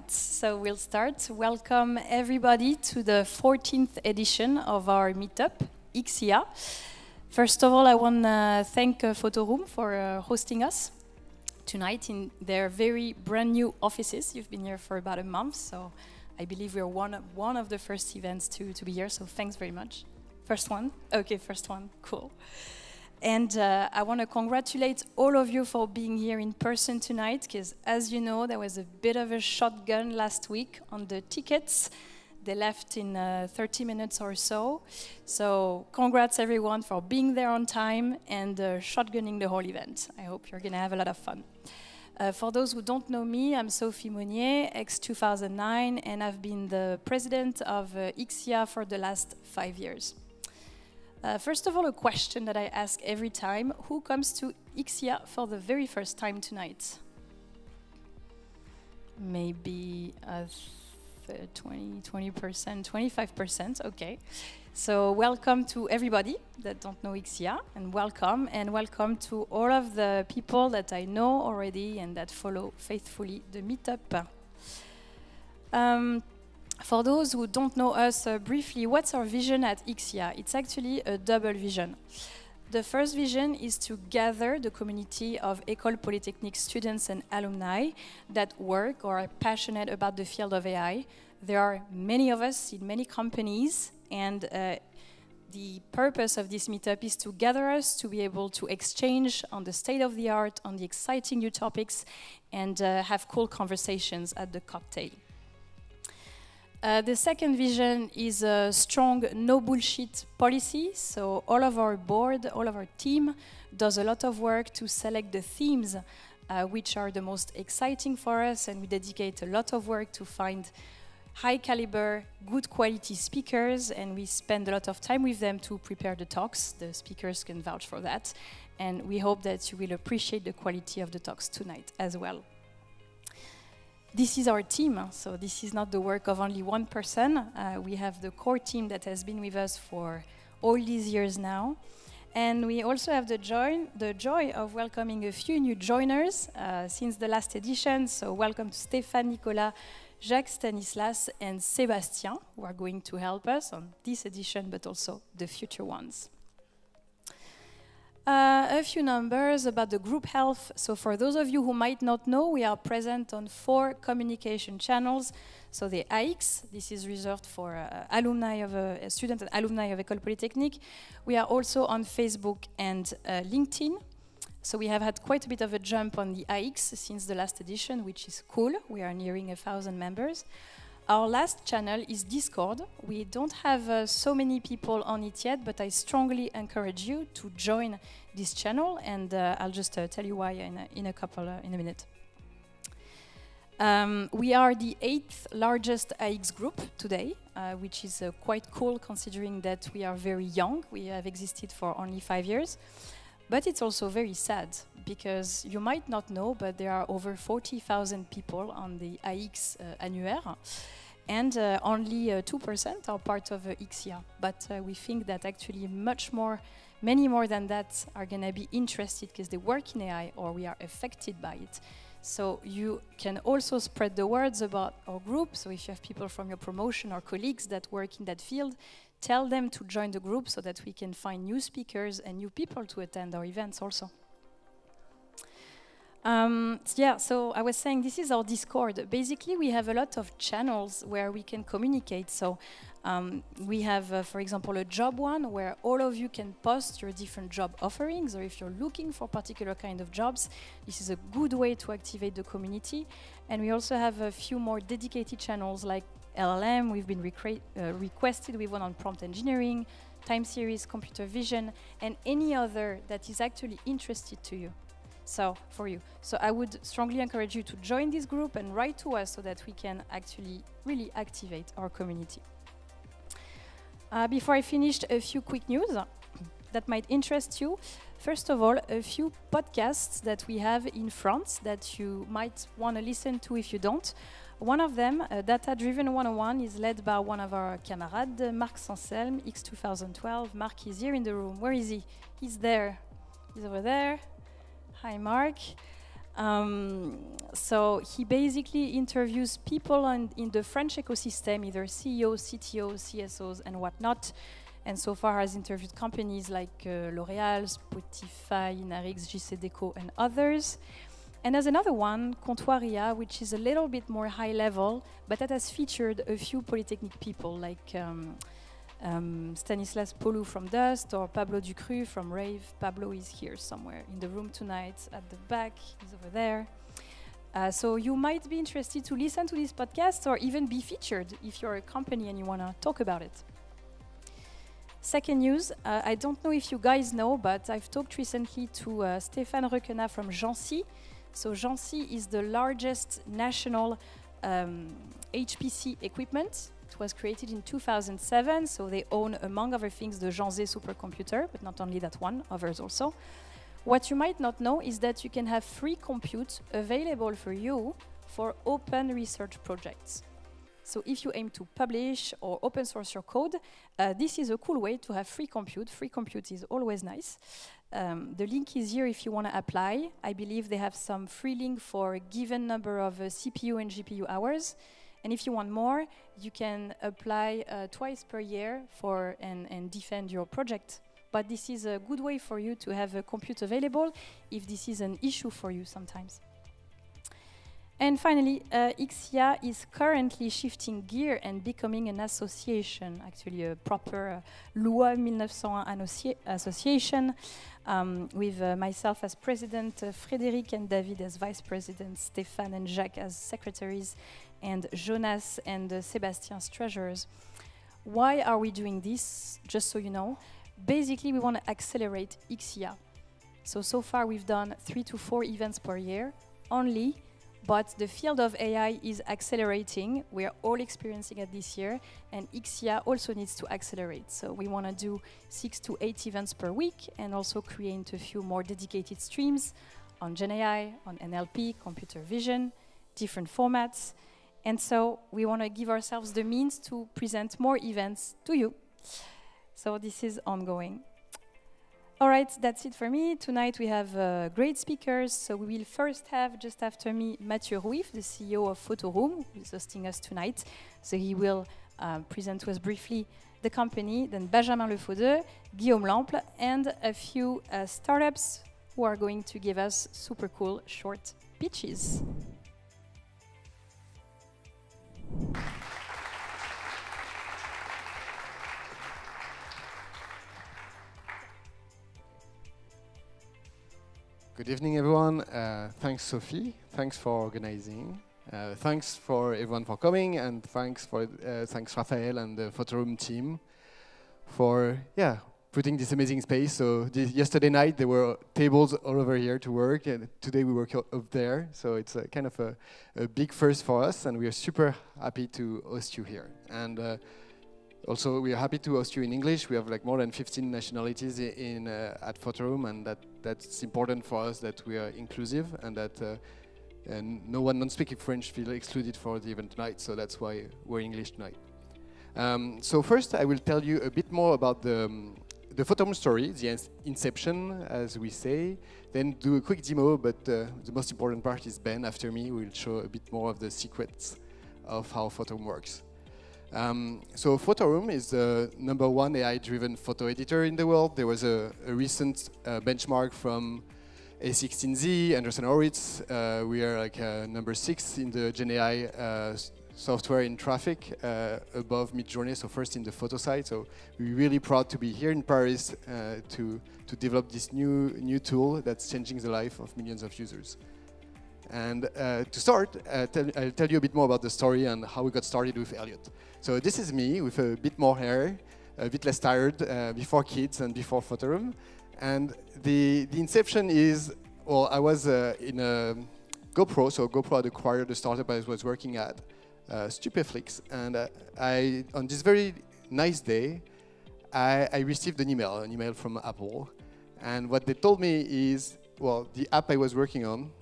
right, so we'll start. Welcome everybody to the 14th edition of our meetup, X-IA. First of all, I want to thank Photoroom for hosting us tonight in their very brand new offices. You've been here for about a month, so I believe we're one of the first events to be here, so thanks very much. First one? Okay, first one, cool. And I want to congratulate all of you for being here in person tonight, because as you know, there was a bit of a shotgun last week on the tickets. They left in 30 minutes or so. So congrats everyone for being there on time and shotgunning the whole event. I hope you're going to have a lot of fun. For those who don't know me, I'm Sophie Monnier, ex-2009, and I've been the president of X-IA for the last 5 years. First of all, a question that I ask every time: who comes to X-IA for the very first time tonight? Maybe 20%, 25%, okay. So welcome to everybody that don't know X-IA, and welcome to all of the people that I know already and that follow faithfully the meetup. For those who don't know us briefly, what's our vision at X-IA? It's actually a double vision. The first vision is to gather the community of École Polytechnique students and alumni that work or are passionate about the field of AI. There are many of us in many companies, and the purpose of this meetup is to gather us to be able to exchange on the state of the art, on the exciting new topics, and have cool conversations at the cocktail. The second vision is a strong no bullshit policy. So all of our board, all of our team does a lot of work to select the themes which are the most exciting for us, and we dedicate a lot of work to find high caliber, good quality speakers, and we spend a lot of time with them to prepare the talks. The speakers can vouch for that, and we hope that you will appreciate the quality of the talks tonight as well. This is our team, so this is not the work of only one person. We have the core team that has been with us for all these years now. And we also have the joy of welcoming a few new joiners since the last edition. So welcome to Stéphane, Nicolas, Jacques, Stanislas, and Sébastien, who are going to help us on this edition, but also the future ones. A few numbers about the group health. So for those of you who might not know, we are present on 4 communication channels. So the AX, this is reserved for alumni of students and alumni of École Polytechnique. We are also on Facebook and LinkedIn. So we have had quite a bit of a jump on the AX since the last edition, which is cool. We are nearing 1,000 members. Our last channel is Discord. We don't have so many people on it yet, but I strongly encourage you to join this channel, and I'll just tell you why in a minute. We are the 8th largest AX group today, which is quite cool considering that we are very young. We have existed for only 5 years. But it's also very sad, because you might not know, but there are over 40,000 people on the AX annuaire, and only 2% are part of X-IA. But we think that actually many more than that are going to be interested because they work in AI or we are affected by it. So you can also spread the words about our group. So if you have people from your promotion or colleagues that work in that field, tell them to join the group so that we can find new speakers and new people to attend our events also. Yeah, so I was saying this is our Discord. Basically, we have a lot of channels where we can communicate. So we have, for example, a job one where all of you can post your different job offerings, or if you're looking for particular kind of jobs, this is a good way to activate the community. And we also have a few more dedicated channels like LLM. We've been requested with one on prompt engineering, time series, computer vision, and any other that is actually interested to you. So I would strongly encourage you to join this group and write to us so that we can actually really activate our community. Before I finish, a few quick news that might interest you. First of all, a few podcasts that we have in France that you might want to listen to if you don't. One of them, Data Driven 101, is led by one of our camarades, Marc Sanselme, X2012. Marc is here in the room. Where is he? He's there. He's over there. Hi, Mark. So he basically interviews people in the French ecosystem, either CEOs, CTOs, CSOs, and whatnot. And so far has interviewed companies like L'Oréal, Spotify, Narix, JC Deco, and others. And there's another one, Comptoir IA, which is a little bit more high level, but that has featured a few polytechnique people like Stanislas Polou from Dust or Pablo Ducru from Rave. Pablo is here somewhere in the room tonight at the back, he's over there. So you might be interested to listen to this podcast or even be featured if you're a company and you want to talk about it. Second news, I don't know if you guys know, but I've talked recently to Stéphane Requenat from Jancy. So Jancy is the largest national HPC equipment. It was created in 2007, so they own, among other things, the Janzé supercomputer, but not only that one, others also. What you might not know is that you can have free compute available for you for open research projects. So if you aim to publish or open source your code, this is a cool way to have free compute. Free compute is always nice. The link is here if you want to apply. I believe they have some free link for a given number of CPU and GPU hours. And if you want more, you can apply twice per year for and defend your project. But this is a good way for you to have a compute available if this is an issue for you sometimes. And finally, X-IA is currently shifting gear and becoming an association, actually a proper Loi 1901 association, with myself as president, Frédéric and David as vice presidents, Stéphane and Jacques as secretaries, and Jonas and Sébastien as treasurers. Why are we doing this? Just so you know, basically we want to accelerate X-IA. So far we've done 3 to 4 events per year only. But the field of AI is accelerating. We are all experiencing it this year, and X-IA also needs to accelerate. So we want to do 6 to 8 events per week, and also create a few more dedicated streams on GenAI, on NLP, computer vision, different formats. And so we want to give ourselves the means to present more events to you. So this is ongoing. All right, that's it for me. Tonight we have great speakers. So we will first have, just after me, Mathieu Rouif, the CEO of Photoroom, who is hosting us tonight. So he will present to us briefly the company. Then Benjamin Lefaudeux, Guillaume Lample, and a few startups who are going to give us super cool short pitches. Good evening, everyone. Thanks, Sophie. Thanks for organizing. Thanks for everyone for coming, and thanks Raphael and the Photoroom team for putting this amazing space. So yesterday night there were tables all over here to work, and today we work up there. So it's kind of a big first for us, and we are super happy to host you here. And also, we are happy to host you in English. We have like more than 15 nationalities at Photoroom, and that's important for us that we are inclusive and that no one non-speaking French feel excluded for the event tonight. So that's why we're English tonight. So first, I will tell you a bit more about the Photoroom story, the inception, as we say. Then do a quick demo, but the most important part is Ben after me. We'll show a bit more of the secrets of how Photoroom works. So Photoroom is the #1 AI-driven photo editor in the world. There was a recent benchmark from A16Z, Anderson Horowitz. We are like number 6 in the GenAI software in traffic, above Midjourney, so first in the photo side. So we're really proud to be here in Paris to develop this new tool that's changing the life of millions of users. And to start, I'll tell you a bit more about the story and how we got started with Elliot. So this is me with a bit more hair, a bit less tired, before kids and before Photoroom. And the inception is, well, I was in a GoPro, so GoPro had acquired the startup I was working at, Stupeflix. And on this very nice day, I received an email from Apple. And what they told me is, well, the app I was working on,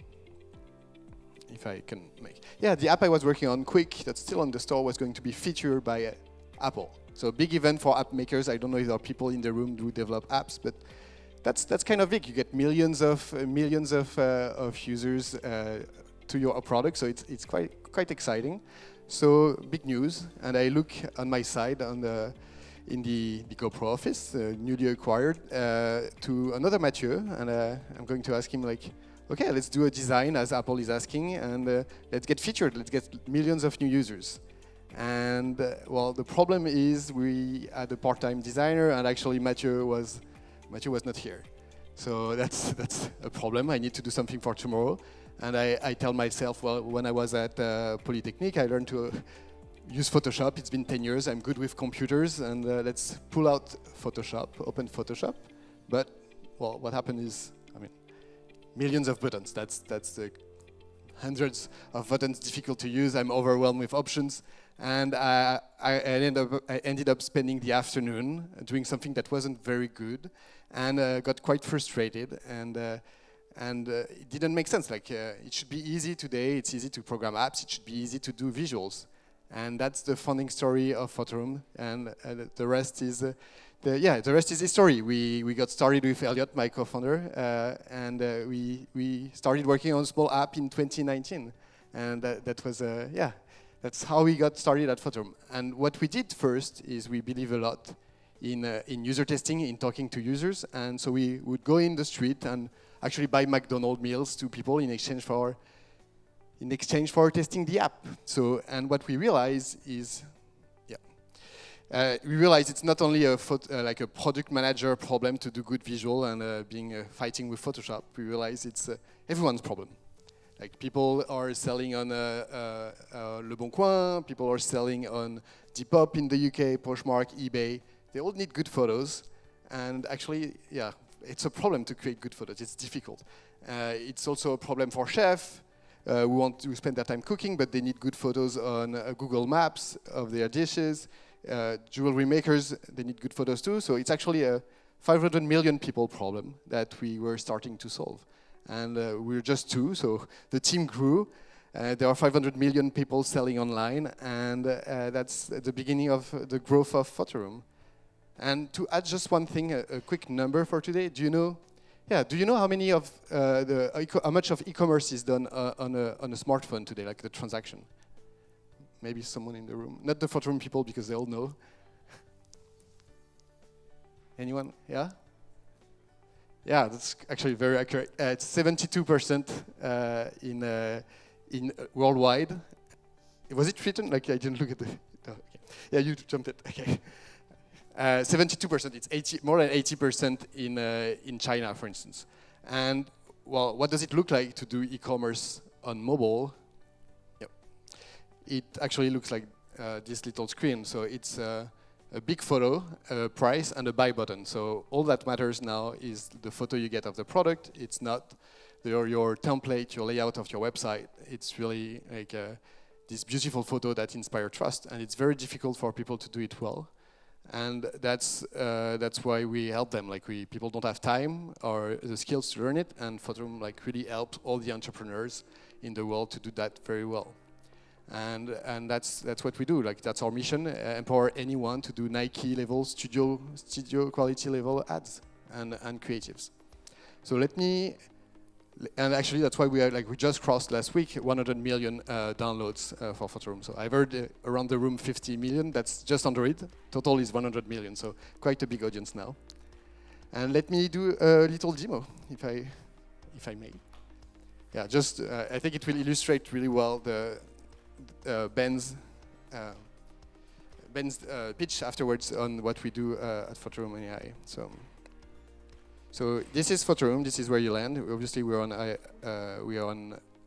if I can make... Yeah, the app I was working on, Quick, that's still on the store, was going to be featured by Apple. So big event for app makers. I don't know if there are people in the room who develop apps, but that's kind of big. You get millions of users to your product, so it's quite exciting. So big news, and I look on my side in the GoPro office, newly acquired, to another Mathieu, and I'm going to ask him like, okay, let's do a design as Apple is asking, and let's get featured. Let's get millions of new users. And well, the problem is we had a part-time designer, and actually Mathieu was not here. So that's a problem. I need to do something for tomorrow. And I tell myself, well, when I was at Polytechnique, I learned to use Photoshop. It's been 10 years. I'm good with computers, and let's pull out Photoshop, open Photoshop. But well, what happened is, I mean, millions of buttons. That's the hundreds of buttons, difficult to use. I'm overwhelmed with options. And I ended up spending the afternoon doing something that wasn't very good, and got quite frustrated. And it didn't make sense. Like it should be easy today. It's easy to program apps. It should be easy to do visuals, and that's the founding story of Photoroom. And the rest is the rest is history. We got started with Elliot, my co-founder, and we started working on a small app in 2019, and that was that's how we got started at Photoroom. And what we did first is we believe a lot in user testing, in talking to users, and so we would go in the street and actually buy McDonald's meals to people in exchange for testing the app. So, and what we realize is, we realize it's not only like a product manager problem to do good visual and fighting with Photoshop. We realize it's everyone's problem. Like people are selling on Le Bon Coin, people are selling on Depop in the UK, Poshmark, eBay. They all need good photos, and actually, yeah, it's a problem to create good photos. It's difficult. It's also a problem for chefs who want to spend their time cooking, but they need good photos on Google Maps of their dishes. Jewelry makers, they need good photos too. So it's actually a 500 million people problem that we were starting to solve. And we're just two, so the team grew. There are 500 million people selling online, and that's the beginning of the growth of Photoroom. And to add just one thing, a quick number for today. Do you know how many of how much of e-commerce is done on a smartphone today, like the transaction? Maybe someone in the room, not the Photoroom people, because they all know. Anyone? Yeah. Yeah, that's actually very accurate. It's 72% in worldwide. Was it written? Like I didn't look at the. Oh, okay. Yeah, you jumped it. Okay. 72%. It's more than 80% in China, for instance. And well, what does it look like to do e-commerce on mobile? Yep. It actually looks like this little screen. So it's a big photo, a price, and a buy button. So all that matters now is the photo you get of the product. It's not your template, your layout of your website. It's really like this beautiful photo that inspires trust, and it's very difficult for people to do it well. And that's why we help them. Like people don't have time or the skills to learn it, and Photoroom like really helped all the entrepreneurs in the world to do that very well. And that's what we do. Like that's our mission: empower anyone to do Nike level, studio quality level ads and creatives. So let me, and actually that's why we just crossed last week 100 million downloads for Photoroom. So I've heard around the room 50 million. That's just under it. Total is 100 million. So quite a big audience now. And let me do a little demo, if I may. Yeah, just I think it will illustrate really well the Ben's pitch afterwards on what we do at Photoroom AI. So this is Photoroom. This is where you land. Obviously, we are on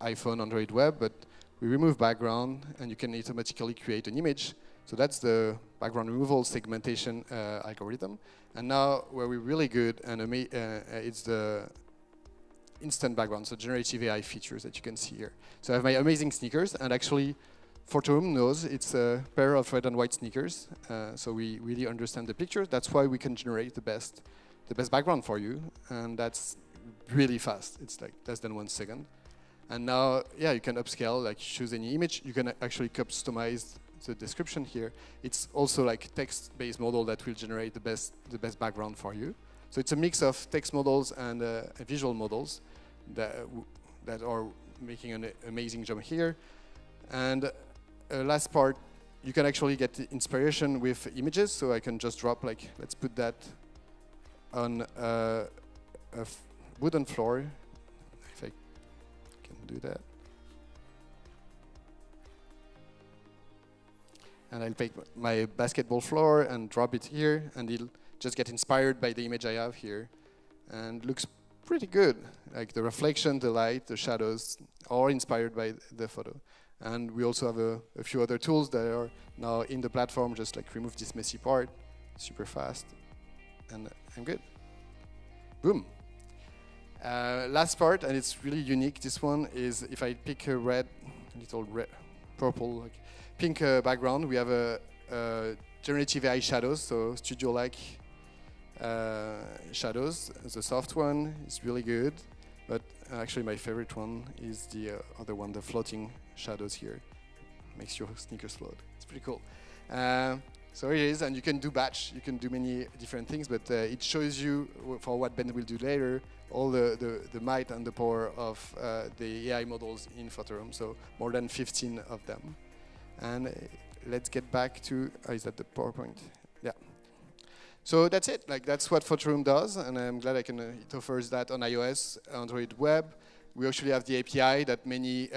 iPhone, Android web, but we remove background, and you can automatically create an image. So that's the background removal segmentation algorithm. And now where we're really good, and it's the instant background, so generative AI features that you can see here. So I have my amazing sneakers, and actually Photoroom knows it's a pair of red and white sneakers. So we really understand the picture. That's why we can generate the best background for you, and that's really fast. It's like less than 1 second. And now, yeah, you can upscale, like choose any image. You can actually customize the description here. It's also like text-based model that will generate the best background for you. So it's a mix of text models and visual models that are making an amazing job here. And last part, you can actually get inspiration with images. So I can just drop, like, let's put that on a wooden floor, if I can do that. And I'll take my basketball floor and drop it here, and it'll just get inspired by the image I have here. And looks pretty good. Like the reflection, the light, the shadows, all inspired by the photo. And we also have a few other tools that are now in the platform, just like remove this messy part, super fast, and I'm good. Boom. Last part, and it's really unique, this one is if I pick a little red, purple, like pink background, we have a generative AI shadows, so studio-like shadows. The soft one is really good, but actually my favorite one is the other one, the floating shadows here. Makes your sneakers float. It's pretty cool. So here it is, and you can do batch. You can do many different things, but it shows you, for what Ben will do later, all the might and the power of the AI models in Photoroom. So more than 15 of them. And let's get back to, is that the PowerPoint? Yeah. So that's it. Like that's what Photoroom does, and I'm glad it offers that on iOS, Android web. We actually have the API that many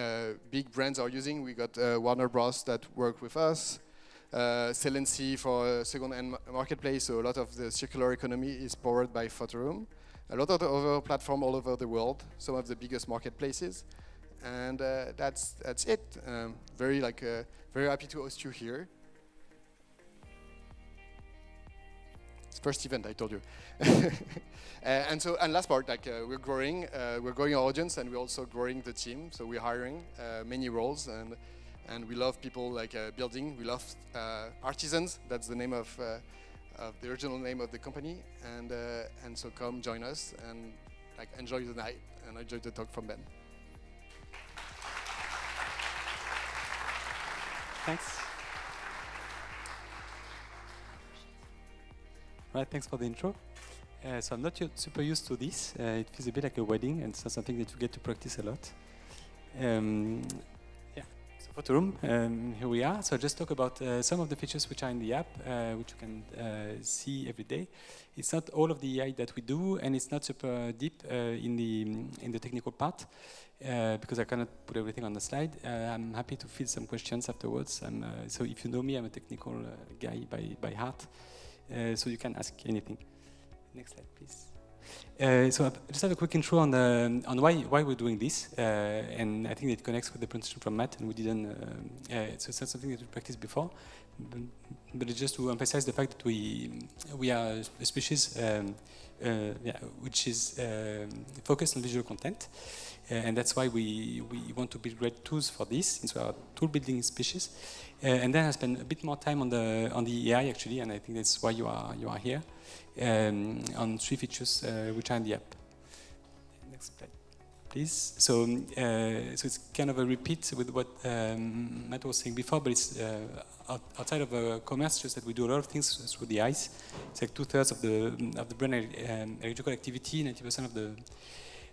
big brands are using. We got Warner Bros. That work with us. Celency for second-hand marketplace, so a lot of the circular economy is powered by Photoroom. A lot of the other platforms all over the world, some of the biggest marketplaces, and that's it. Very happy to host you here. It's first event, I told you. And last part, we're growing our audience, and we're also growing the team. So we're hiring many roles, and we love people building. We love artisans. That's the name of the original name of the company. And so come join us and enjoy the night and enjoy the talk from Ben. Thanks. Right, thanks for the intro. So I'm not yet super used to this. It feels a bit like a wedding, and it's not something that you get to practice a lot. So Photoroom, here we are. So I'll just talk about some of the features which are in the app, which you can see every day. It's not all of the AI that we do, and it's not super deep in the technical part, because I cannot put everything on the slide. I'm happy to field some questions afterwards. So if you know me, I'm a technical guy by heart, so you can ask anything. Next slide, please. So I just have a quick intro on why we're doing this, and I think it connects with the presentation from Matt, and we didn't. So it's not something that we practiced before, but it's just to emphasize the fact that we are a species which is focused on visual content, and that's why we want to build great tools for this, since we are a tool building species. And then I spent a bit more time on the AI actually, and I think that's why you are here. On 3 features which are in the app. Next slide, please. So it's kind of a repeat with what Matt was saying before, but it's outside of commerce, just that we do a lot of things through the eyes. It's like 2/3 of the brain electrical activity, 90%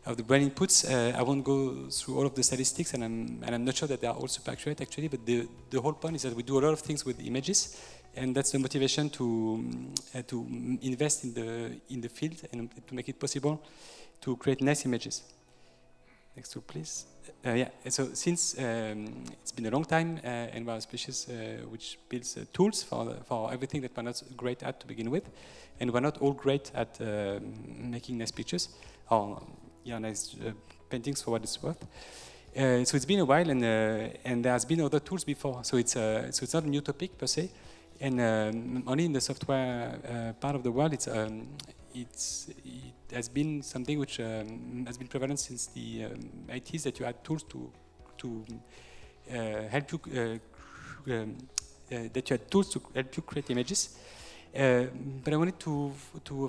of the brain inputs. I won't go through all of the statistics, and I'm not sure that they are all super accurate actually, but the whole point is that we do a lot of things with images. And that's the motivation to invest in the field and to make it possible to create nice images. Next one, please. So since it's been a long time, and we're a species which builds tools for everything that we're not great at to begin with, and we're not all great at making nice pictures or nice paintings for what it's worth. So it's been a while, and there has been other tools before. So it's not a new topic per se. And only in the software part of the world, it has been something which has been prevalent since the 80s, that you had tools to help you help you create images. But I wanted to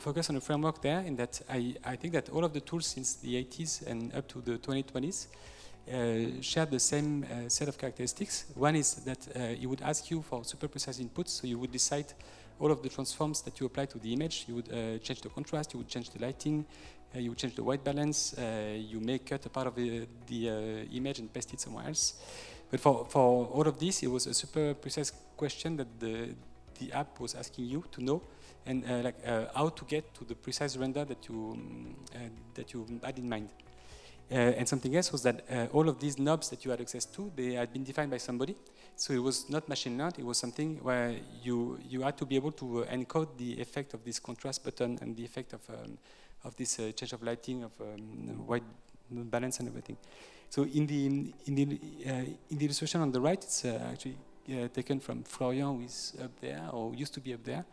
focus on a framework there, in that I think that all of the tools since the 80s and up to the 2020s share the same set of characteristics. One is that it would ask you for super precise inputs, so you would decide all of the transforms that you apply to the image. You would change the contrast, you would change the lighting, you would change the white balance, you may cut a part of the image and paste it somewhere else. But for all of this, it was a super precise question that the app was asking you to know, and how to get to the precise render that you had in mind. And something else was that all of these knobs that you had access to, they had been defined by somebody. So it was not machine learned, it was something where you had to be able to encode the effect of this contrast button and the effect of this change of lighting, of white balance and everything. So in the illustration on the right, it's actually taken from Florian, who is up there, or used to be up there.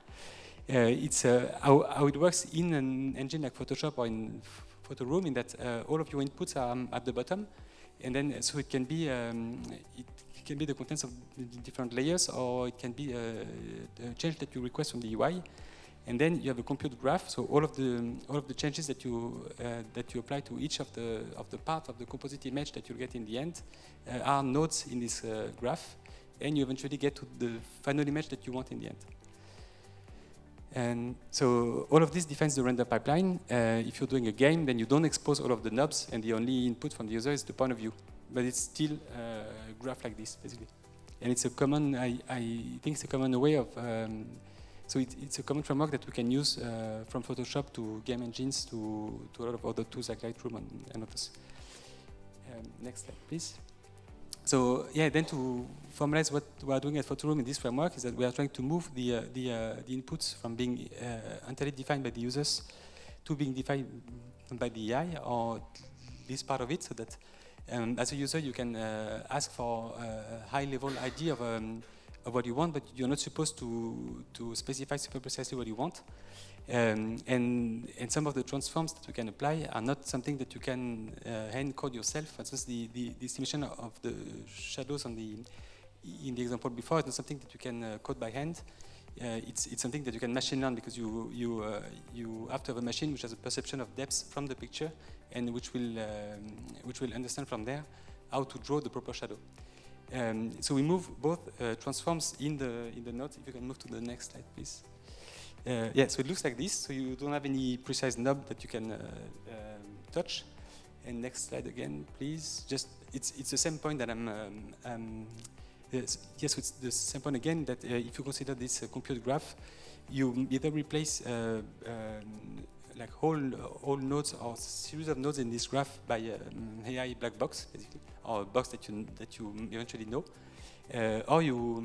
It's how it works in an engine like Photoshop or in Photoroom, in that all of your inputs are at the bottom, and then so it can be the contents of the different layers, or it can be a change that you request from the UI, and then you have a compute graph. So all of the changes that you apply to each of the part of the composite image that you get in the end are nodes in this graph, and you eventually get to the final image that you want in the end. And so all of this defines the render pipeline. If you're doing a game, then you don't expose all of the knobs, and the only input from the user is the point of view. But it's still a graph like this, basically. And it's a common, I think it's a common way of, so it's a common framework that we can use from Photoshop to game engines to a lot of other tools like Lightroom and others. Next slide, please. So yeah, then to formalize what we are doing at Photoroom in this framework is that we are trying to move the inputs from being entirely defined by the users to being defined by the AI, or this part of it, so that as a user you can ask for a high-level idea of what you want, but you're not supposed to specify super precisely what you want. And some of the transforms that we can apply are not something that you can hand code yourself. For instance, the estimation of the shadows in the example before is not something that you can code by hand. It's something that you can machine learn, because you have to have a machine which has a perception of depth from the picture, and which will understand from there how to draw the proper shadow. So we move both transforms in the nodes. If you can move to the next slide, please. Yeah, so it looks like this. So you don't have any precise knob that you can touch. And next slide again, please. Just it's the same point that yes, it's the same point again, that if you consider this compute graph, you either replace like whole nodes or series of nodes in this graph by AI black box, basically, or a box that you eventually know, or you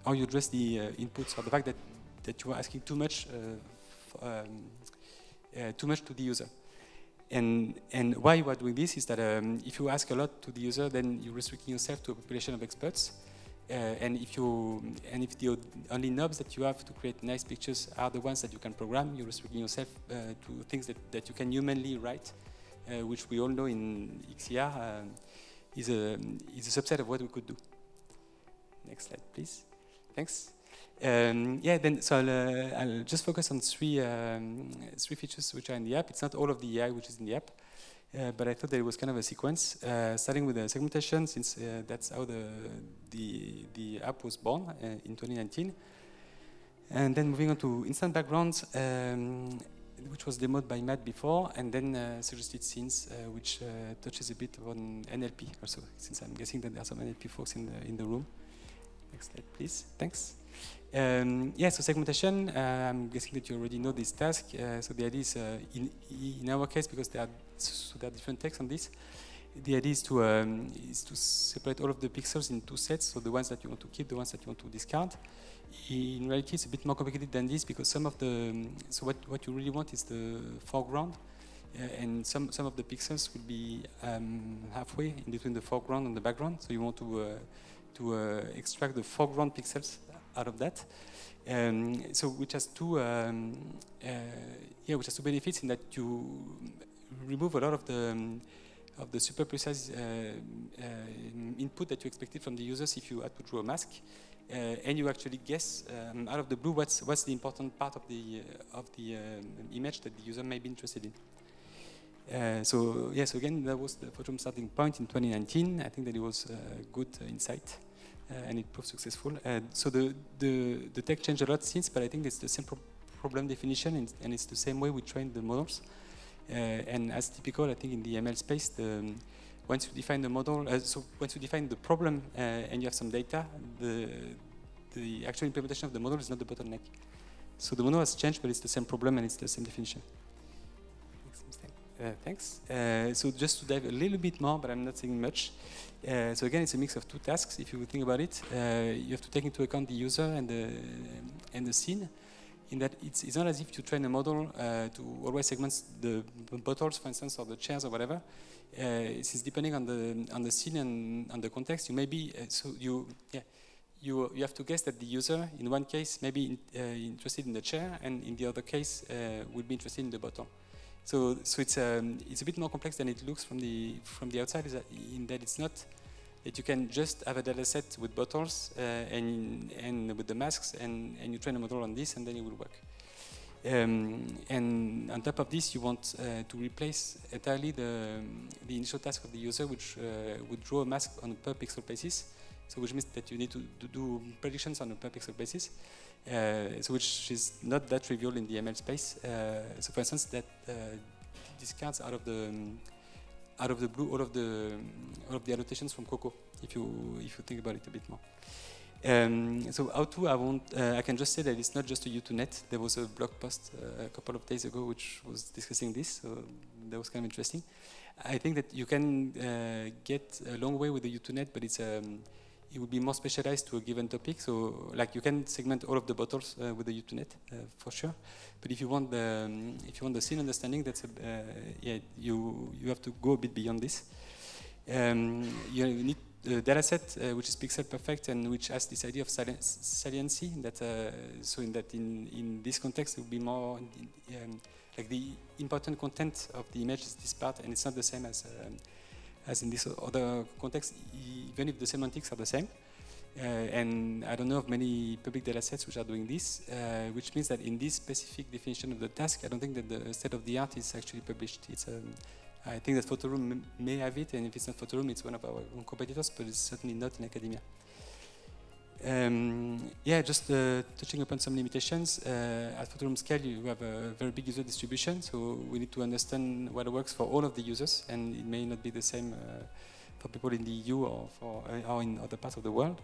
address the inputs, or the fact that you are asking too much to the user. And why you are doing this is that if you ask a lot to the user, then you're restricting yourself to a population of experts. And if the only knobs that you have to create nice pictures are the ones that you can program, you're restricting yourself to things that you can humanly write, which we all know in X-IA is a subset of what we could do. Next slide, please. Thanks. Yeah, then so I'll just focus on three features which are in the app. It's not all of the AI which is in the app, but I thought that it was kind of a sequence, starting with the segmentation, since that's how the app was born in 2019, and then moving on to instant backgrounds, which was demoed by Matt before, and then suggested scenes, which touches a bit on NLP also, since I'm guessing that there are some NLP folks in the room. Next slide, please. Thanks. Yeah, so segmentation, I'm guessing that you already know this task. So the idea is, in our case, because there are different texts on this, the idea is to separate all of the pixels in two sets, so the ones that you want to keep, the ones that you want to discard. In reality, it's a bit more complicated than this, because some of the, so what you really want is the foreground, and some of the pixels will be halfway in between the foreground and the background, so you want to extract the foreground pixels out of that, so which has two benefits, in that you remove a lot of the super precise input that you expected from the users if you had to draw a mask, and you actually guess out of the blue what's the important part of the image that the user may be interested in. So again, that was the Photoshop starting point in 2019. I think that it was a good insight and it proved successful. So the tech changed a lot since, but I think it's the same problem definition, and it's the same way we train the models. And as typical, I think in the ML space, once you define the model, so once you define the problem and you have some data, the actual implementation of the model is not the bottleneck. So the model has changed, but it's the same problem and it's the same definition. Thanks. So just to dive a little bit more, but I'm not saying much. So again, it's a mix of two tasks. If you think about it, you have to take into account the user and the scene. In that it's not as if you train a model to always segment the bottles, for instance, or the chairs or whatever. It's depending on the scene and on the context. You may be you have to guess that the user, in one case, may be interested in the chair, and in the other case, will be interested in the bottle. So it's a bit more complex than it looks from the outside. In that it's not that you can just have a data set with bottles and with the masks, and you train a model on this, and then it will work. And on top of this, you want to replace entirely the initial task of the user, which would draw a mask on a per pixel basis. So which means that you need to do predictions on a per pixel basis. So which is not that trivial in the ML space. So for instance, that discards out of the blue all of the annotations from Coco, if you think about it a bit more. So how to, I can just say that it's not just a U2net. There was a blog post a couple of days ago which was discussing this, so that was kind of interesting. I think that you can get a long way with the U2net, but it would be more specialized to a given topic. So, like, you can segment all of the bottles with the U2net for sure. But if you want the scene understanding, that's you have to go a bit beyond this. You need a data set which is pixel perfect and which has this idea of saliency. That so in this context, it would be more like the important content of the image is this part, and it's not the same as in this other context, even if the semantics are the same. And I don't know of many public data sets which are doing this, which means that in this specific definition of the task, I don't think that the state of the art is actually published. I think that Photoroom may have it, and if it's not Photoroom, it's one of our own competitors, but it's certainly not in academia. Just touching upon some limitations. At Photoroom scale, you have a very big user distribution, so we need to understand what works for all of the users, and it may not be the same for people in the EU or in other parts of the world.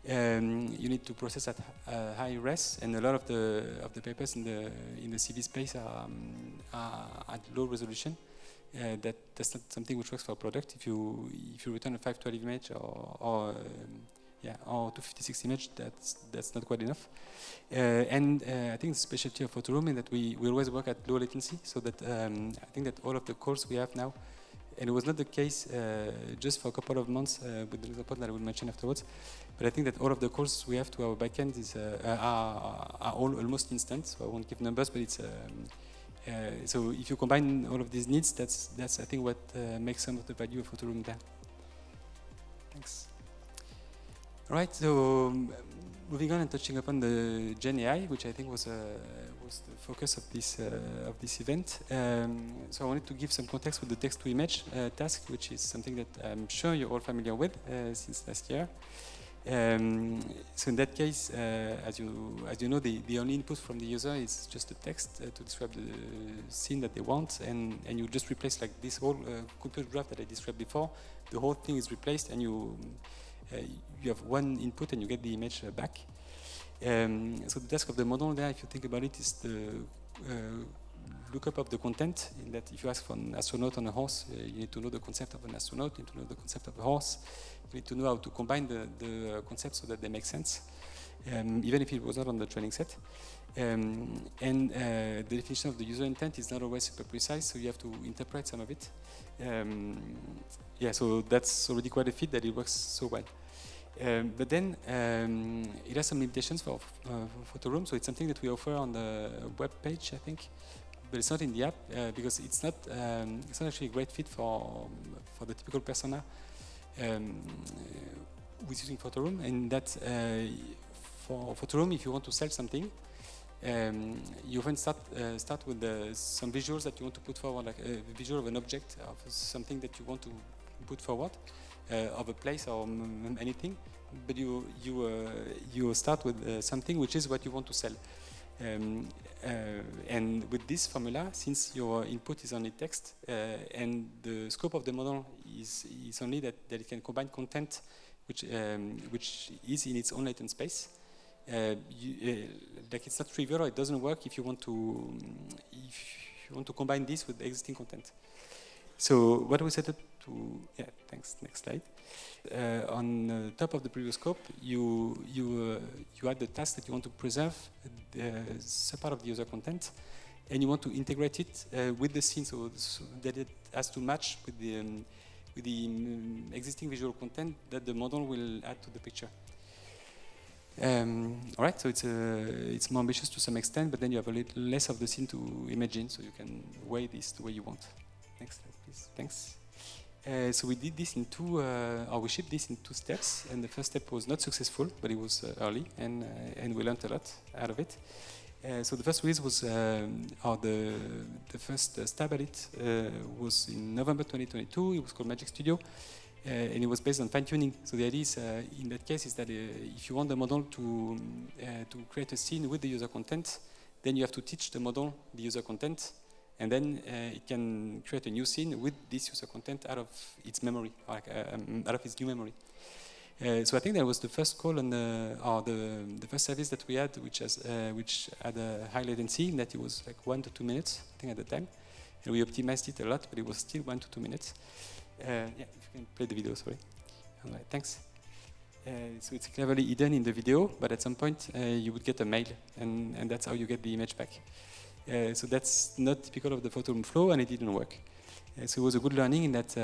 You need to process at high res, and a lot of the papers in the CV space are at low resolution. That's not something which works for a product. If you return a 512 image or 256 image, that's not quite enough. I think the specialty of Photoroom is that we always work at low latency, so that I think that all of the calls we have now, and it was not the case just for a couple of months with the example that I will mention afterwards, but I think that all of the calls we have to our backend are all almost instant, so I won't give numbers, but it's so if you combine all of these needs, that's I think what makes some of the value of Photoroom there. Thanks. All right, so moving on and touching upon the GenAI, which I think was the focus of this event. So I wanted to give some context with the text-to-image task, which is something that I'm sure you're all familiar with since last year. So in that case, as you know, the only input from the user is just a text to describe the scene that they want, and you just replace like this whole computer graph that I described before. The whole thing is replaced, and you have one input and you get the image back. So the task of the model there, if you think about it, is the lookup of the content. In that, if you ask for an astronaut on a horse, you need to know the concept of an astronaut, you need to know the concept of a horse, you need to know how to combine the concepts so that they make sense, even if it was not on the training set. The definition of the user intent is not always super precise, so you have to interpret some of it. So that's already quite a feat that it works so well. But then it has some limitations for Photoroom, so it's something that we offer on the web page, I think, but it's not in the app because it's not actually a great fit for the typical persona who's using Photoroom. And that for Photoroom, if you want to sell something, you often start with some visuals that you want to put forward, like a visual of an object, of something that you want to put forward, of a place or anything. but you start with something which is what you want to sell. And with this formula, since your input is only text, and the scope of the model is only that it can combine content which is in its own latent space, like it's not trivial, or it doesn't work if you want to combine this with existing content. So what we set up to, yeah, thanks, next slide. On top of the previous scope, you add the task that you want to preserve as a part of the user content, and you want to integrate it with the scene, so that it has to match with the existing visual content that the model will add to the picture. All right, so it's more ambitious to some extent, but then you have a little less of the scene to imagine, so you can weigh this the way you want. Next slide, please. Thanks. So we did this in we shipped this in 2 steps, and the first step was not successful, but it was early, and we learned a lot out of it. So the first release was, the first stab at it was in November 2022. It was called Magic Studio, and it was based on fine-tuning. So the idea is, in that case, is that if you want the model to create a scene with the user content, then you have to teach the model the user content, and then it can create a new scene with this user content out of its memory, out of its new memory. So I think that was the first call on the first service that we had, which had a high latency, in that it was like 1 to 2 minutes, I think, at the time. And we optimized it a lot, but it was still 1 to 2 minutes. Yeah, if you can play the video, sorry. All right, thanks. So it's cleverly hidden in the video, but at some point you would get a mail, and that's how you get the image back. So that's not typical of the Photoroom flow, and it didn't work. So it was a good learning in that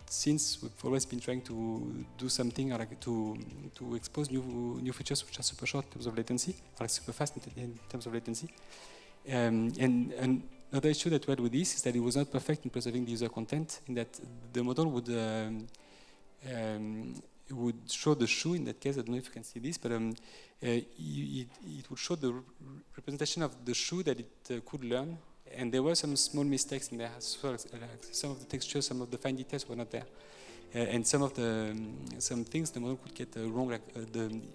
since we've always been trying to do something, or like to expose new features which are super short in terms of latency, or like super fast in terms of latency. And another issue that we had with this is that it was not perfect in preserving the user content, in that the model would show the shoe. In that case, I don't know if you can see this, but it would show the representation of the shoe that it could learn. And there were some small mistakes in there as well. Some of the textures, some of the fine details were not there. And some things the model could get wrong. Like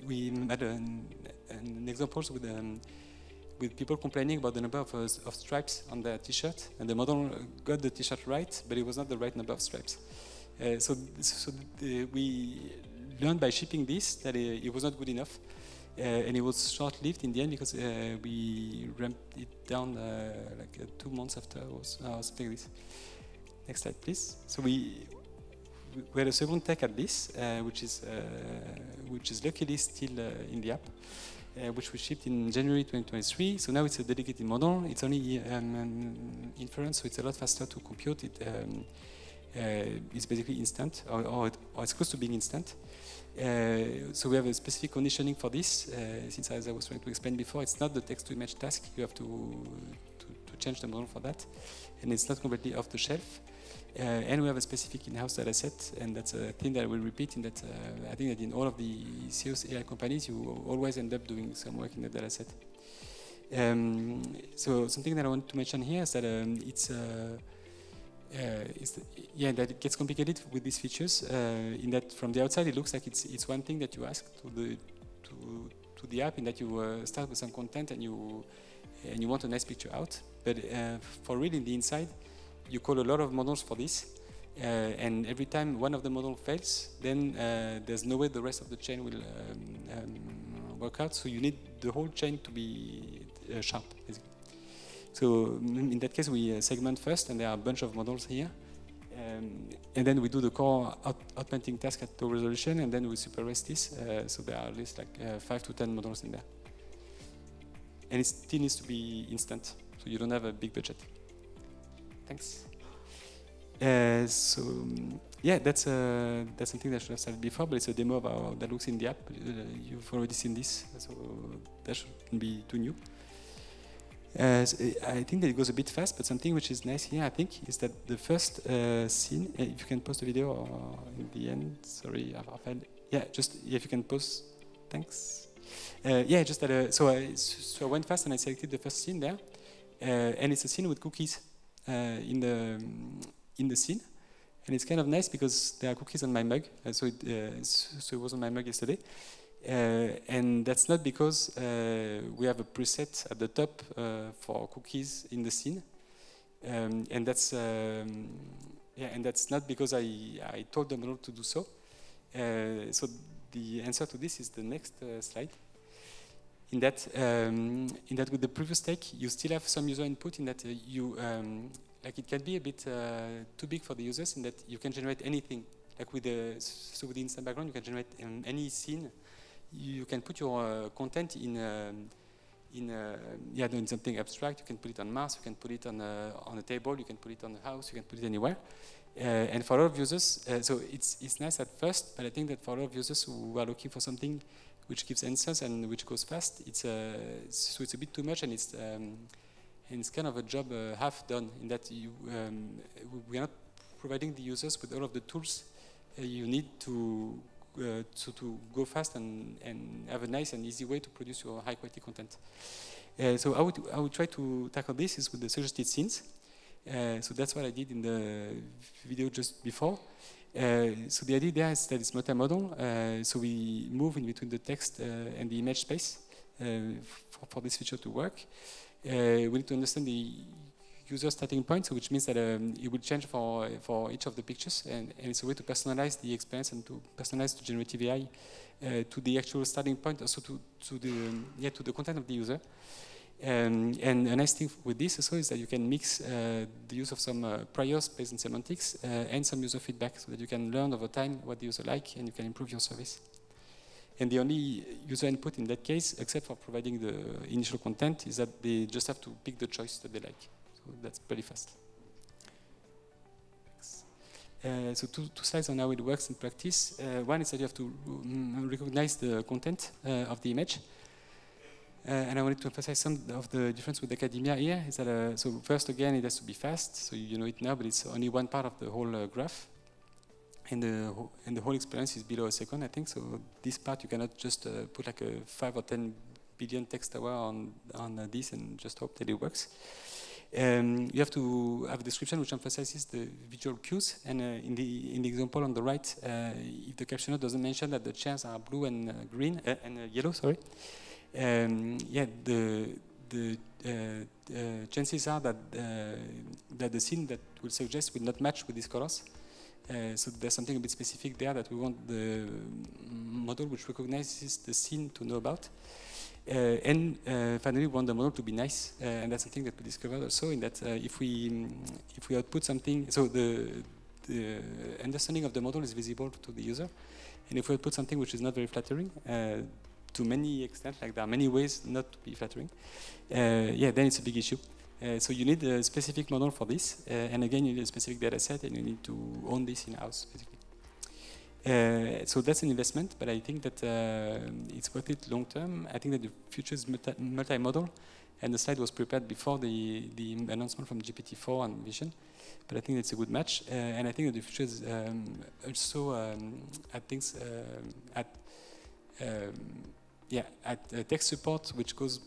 we had an example with people complaining about the number of stripes on their t-shirt, and the model got the t-shirt right, but it was not the right number of stripes. So we learned by shipping this that it was not good enough, and it was short-lived in the end, because we ramped it down like 2 months after, or something like this. Next slide, please. So we had a second take at this, which is luckily still in the app, which we shipped in January 2023. So now it's a dedicated model. It's only inference, so it's a lot faster to compute. It's basically instant, or it's close to being instant. So we have a specific conditioning for this, since, as I was trying to explain before, it's not the text-to-image task. You have to change the model for that, and it's not completely off the shelf. And we have a specific in-house data set, and that's a thing that I will repeat, in that I think that in all of the serious AI companies, you always end up doing some work in the data set. So something that I want to mention here is that that it gets complicated with these features, in that from the outside it looks like it's one thing that you ask to the app, in that you start with some content and you want a nice picture out, but for real in the inside you call a lot of models for this, and every time one of the models fails, then there's no way the rest of the chain will work out, so you need the whole chain to be sharp, basically. So in that case, we segment first, and there are a bunch of models here. And then we do the core augmenting task at low resolution, and then we super raise this. So there are at least like 5 to 10 models in there. And it still needs to be instant, so you don't have a big budget. Thanks. So yeah, that's something that I should have started before, but it's a demo of how that looks in the app. You've already seen this, so that shouldn't be too new. I think that it goes a bit fast, but something which is nice here, I think, is that the first scene, if you can post the video or in the end, sorry, Raphael. Yeah, if you can post, thanks. Yeah, just that, so I went fast and I selected the first scene there, and it's a scene with cookies in the scene. And it's kind of nice because there are cookies on my mug. So it was on my mug yesterday. And that's not because we have a preset at the top for cookies in the scene. And that's not because I told the model to do so. So the answer to this is the next slide. In that with the previous take, you still have some user input in that like it can be a bit too big for the users in that you can generate anything. Like with the instant background, you can generate any scene. You can put your content in doing something abstract. You can put it on Mars. You can put it on a table. You can put it on a house. You can put it anywhere. And for a lot of users, so it's nice at first, but I think that for a lot of users who are looking for something which gives answers and which goes fast, so it's a bit too much, and it's kind of a job half done in that we are not providing the users with all of the tools you need to go fast and have a nice and easy way to produce your high quality content. So I would try to tackle this is with the suggested scenes. So that's what I did in the video just before. So the idea there is that it's multimodal. So we move in between the text and the image space for this feature to work. We need to understand the user starting point, so which means that it will change for each of the pictures, and it's a way to personalize the experience and to personalize the generative AI to the actual starting point, also to the content of the user. And a nice thing with this also is that you can mix the use of some priors based on semantics and some user feedback, so that you can learn over time what the user like and you can improve your service. And the only user input in that case, except for providing the initial content, is that they just have to pick the choice that they like. So that's pretty fast. So two slides on how it works in practice. One is that you have to recognize the content of the image. And I wanted to emphasize some of the difference with academia here. Is that, so first, again, it has to be fast. So you know it now, but it's only one part of the whole graph. And the whole experience is below a second, I think. So this part, you cannot just put like a 5 or 10 billion text hour on this and just hope that it works. You have to have a description which emphasizes the visual cues. And in the example on the right, if the captioner doesn't mention that the chairs are blue and green and yellow, sorry, the chances are that the scene that will suggest will not match with these colors. So there's something a bit specific there that we want the model which recognizes the scene to know about. And finally, we want the model to be nice, and that's something that we discovered also in that if we output something, so the understanding of the model is visible to the user, and if we output something which is not very flattering, to many extent, like there are many ways not to be flattering, then it's a big issue. So you need a specific model for this, and again, you need a specific data set, and you need to own this in-house, basically. So that's an investment, but I think that it's worth it long term. I think that the future is multi-model, and the slide was prepared before the announcement from GPT-4 and Vision, but I think it's a good match. And I think that the future is also at things at text support, which goes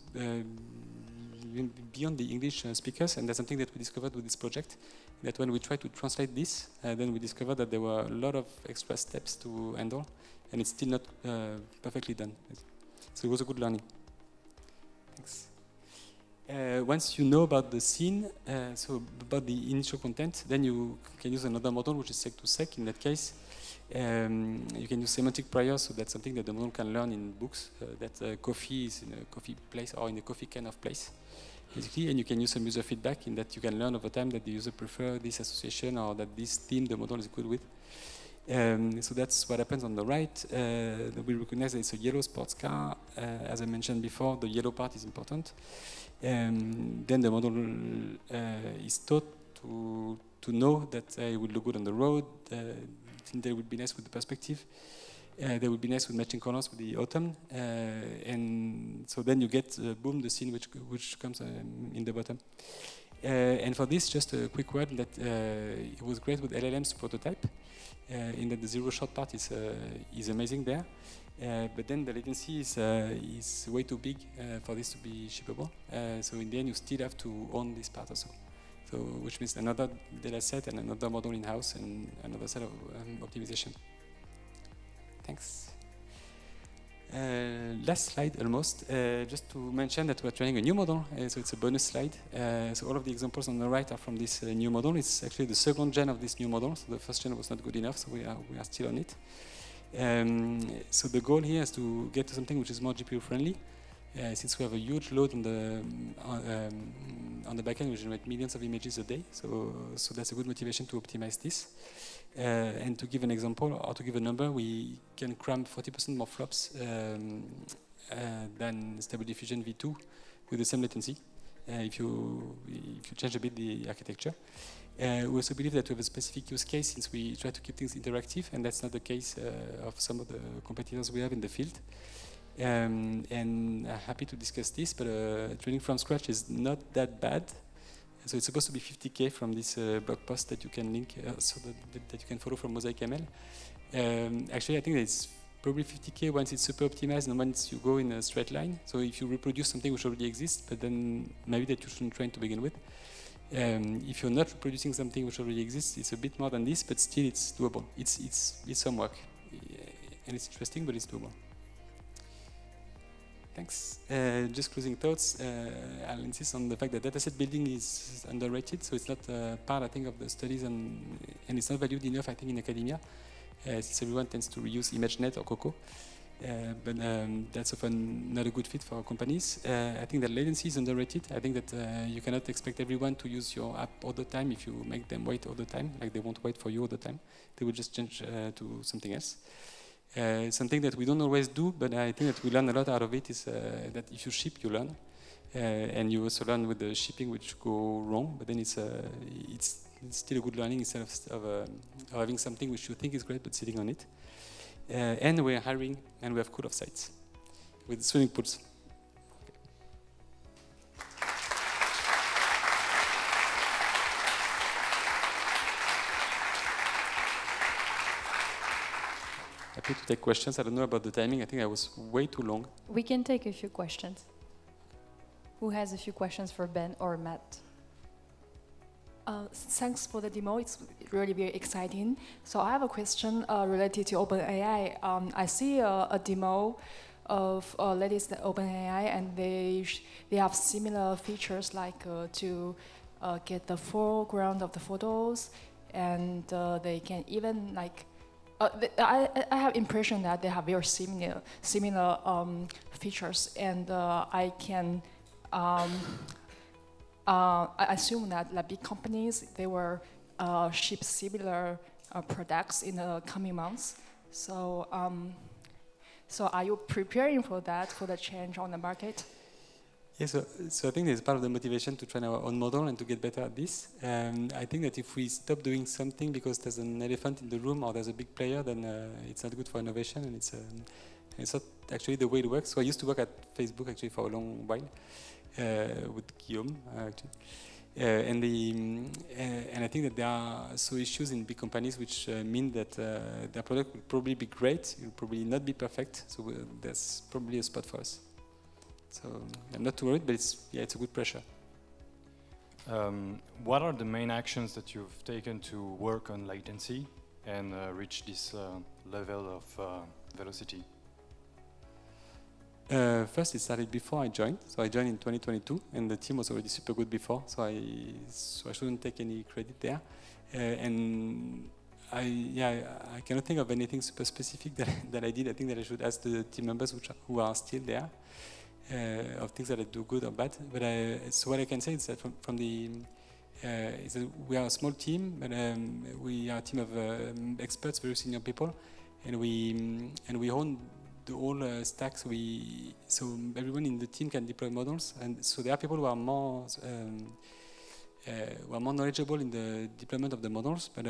beyond the English speakers, and that's something that we discovered with this project. That when we tried to translate this, then we discovered that there were a lot of extra steps to handle, and it's still not perfectly done. So it was a good learning. Thanks. Once you know about the scene, so about the initial content, then you can use another model, which is sec-to-sec. In that case, you can use semantic priors, so that's something that the model can learn in books, that coffee is in a coffee place or in a coffee kind of place. Basically, and you can use some user feedback in that you can learn over time that the user prefers this association or that this theme the model is good with. So that's what happens on the right. We recognize that it's a yellow sports car. As I mentioned before, the yellow part is important. Then the model is taught to know that it will look good on the road. They would be nice with the perspective. They would be nice with matching colors with the autumn, and so then you get boom, the scene which comes in the bottom. And for this, just a quick word that it was great with LLMs to prototype, in that the zero shot part is amazing there, but then the latency is way too big for this to be shippable. So in the end, you still have to own this part also. So, which means another data set and another model in-house and another set of optimization. Thanks. Last slide almost, just to mention that we're training a new model, so it's a bonus slide. So all of the examples on the right are from this new model. It's actually the second gen of this new model, so the first gen was not good enough, so we are still on it. So the goal here is to get to something which is more GPU friendly, since we have a huge load on the backend. We generate millions of images a day, so that's a good motivation to optimize this. And to give an example, or to give a number, we can cram 40% more flops than Stable Diffusion V2 with the same latency, if you change a bit the architecture. We also believe that we have a specific use case, since we try to keep things interactive, and that's not the case of some of the competitors we have in the field. And I'm happy to discuss this, but training from scratch is not that bad. So it's supposed to be 50K from this blog post that you can link, so that you can follow from Mosaic ML. Actually, I think that it's probably 50K once it's super optimized and once you go in a straight line. So if you reproduce something which already exists, but then maybe that you shouldn't train to begin with. If you're not reproducing something which already exists, it's a bit more than this, but still it's doable. It's some work, and it's interesting, but it's doable. Thanks. Just closing thoughts. I'll insist on the fact that dataset building is underrated, so it's not part, I think, of the studies, and it's not valued enough, I think, in academia, since everyone tends to reuse ImageNet or Coco. But that's often not a good fit for companies. I think that latency is underrated. I think that you cannot expect everyone to use your app all the time if you make them wait all the time, like they won't wait for you all the time. They will just change to something else. Something that we don't always do, but I think that we learn a lot out of it, is that if you ship, you learn. And you also learn with the shipping which go wrong, but then it's still a good learning instead of having something which you think is great but sitting on it. And we're hiring, and we have cool offsites with swimming pools. Happy to take questions. I don't know about the timing. I think I was way too long. We can take a few questions. Who has a few questions for Ben or Matt? Thanks for the demo. It's really very exciting. So I have a question related to OpenAI. I see a demo of latest OpenAI, and they have similar features, like to get the foreground of the photos, and they can even like. I have impression that they have very similar features, and I can. I assume that the big companies, they will ship similar products in the coming months. So, so are you preparing for that, for the change on the market? Yes, so I think it's part of the motivation to train our own model and to get better at this. I think that if we stop doing something because there's an elephant in the room or there's a big player, then it's not good for innovation, and it's not actually the way it works. So I used to work at Facebook actually for a long while. With Guillaume, actually. And I think that there are also issues in big companies which mean that their product will probably be great, it will probably not be perfect, so there's probably a spot for us. So I'm not too worried, but it's a good pressure. What are the main actions that you've taken to work on latency and reach this level of velocity? First, it started before I joined. So I joined in 2022, and the team was already super good before. So I shouldn't take any credit there. And I cannot think of anything super specific that I did. I think that I should ask the team members who are still there of things that I do good or bad. But so what I can say is that is that we are a small team, but we are a team of experts, very senior people, and we own the whole stack, so everyone in the team can deploy models, and so there are people who are more knowledgeable in the deployment of the models. But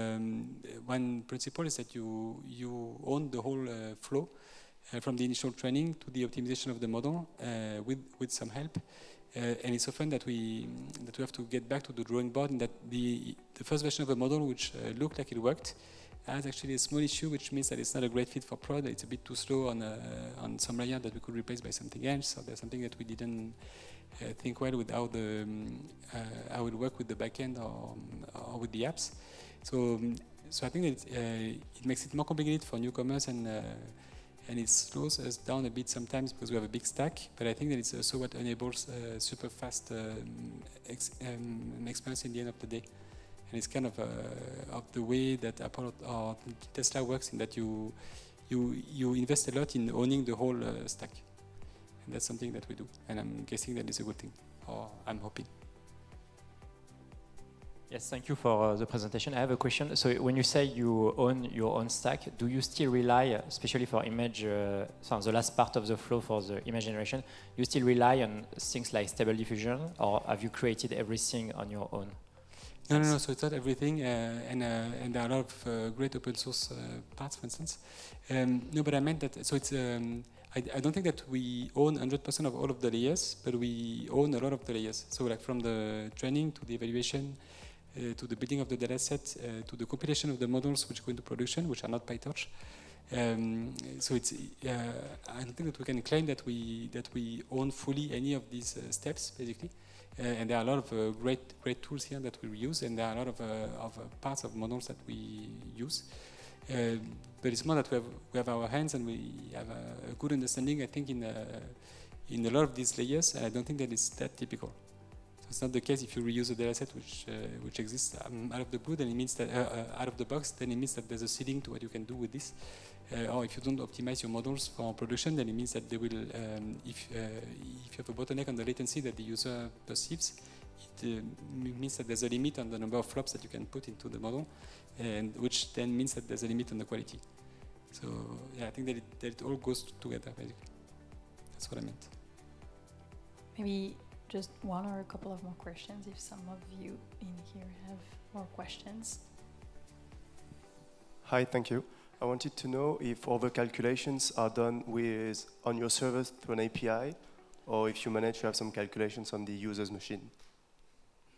one principle is that you own the whole flow from the initial training to the optimization of the model with some help. And it's often that we have to get back to the drawing board, and that the first version of the model, which looked like it worked, has actually a small issue, which means that it's not a great fit for prod. It's a bit too slow on some layer that we could replace by something else. So there's something that we didn't think well with how how it work with the backend or with the apps. So I think that it makes it more complicated for newcomers and it slows us down a bit sometimes because we have a big stack. But I think that it's also what enables super fast experience in the end of the day. And it's kind of the way that Apple or Tesla works in that you invest a lot in owning the whole stack. And that's something that we do. And I'm guessing that is a good thing, or I'm hoping. Yes, thank you for the presentation. I have a question. So when you say you own your own stack, do you still rely, especially for image, so the last part of the flow for the image generation, you still rely on things like Stable Diffusion, or have you created everything on your own? No, so it's not everything, and there are a lot of great open source parts, for instance. No, but I meant that, so it's, I don't think that we own 100% of all of the layers, but we own a lot of the layers. So like from the training to the evaluation, to the building of the data set, to the compilation of the models which go into production, which are not PyTorch. So it's, I don't think that we can claim that we own fully any of these steps, basically. And there are a lot of great tools here that we reuse, and there are a lot of parts of models that we use. But it's more that we have our hands and we have a good understanding, I think, in a lot of these layers, and I don't think that it's that typical. So it's not the case if you reuse a dataset which exists out of the blue, then it means that out of the box, then it means that there's a ceiling to what you can do with this. Or if you don't optimize your models for production, then it means that they will, if you have a bottleneck on the latency that the user perceives, it means that there's a limit on the number of flops that you can put into the model, and which then means that there's a limit on the quality. So yeah, I think that it all goes together, basically. That's what I meant. Maybe just one or a couple of more questions if some of you in here have more questions. Hi, thank you. I wanted to know if all the calculations are done on your server through an API, or if you manage to have some calculations on the user's machine.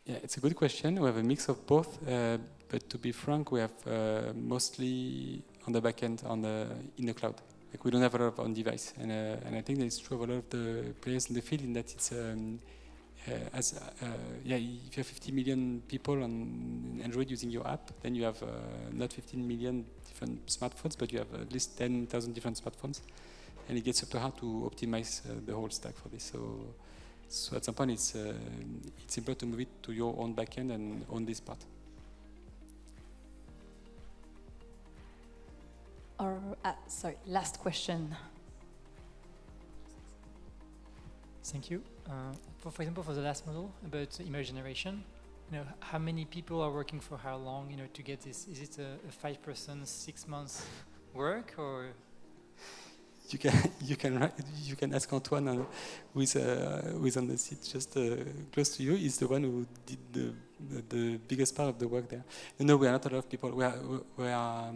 Yeah, it's a good question. We have a mix of both, but to be frank, we have mostly on the backend, in the cloud. Like we don't have a lot of on device, and I think that it's true of a lot of the players in the field in that it's if you have 50 million people on Android using your app, then you have not 15 million different smartphones, but you have at least 10,000 different smartphones, and it gets super hard to optimize the whole stack for this. So at some point, it's simpler to move it to your own backend and own this part. Sorry, last question. Thank you. For example, for the last model about image generation, how many people are working for how long, to get this? Is it a 5%, 6 months work, or? You can ask Antoine, who is on the seat just close to you. He's the one who did the biggest part of the work there. No, we are not a lot of people. We are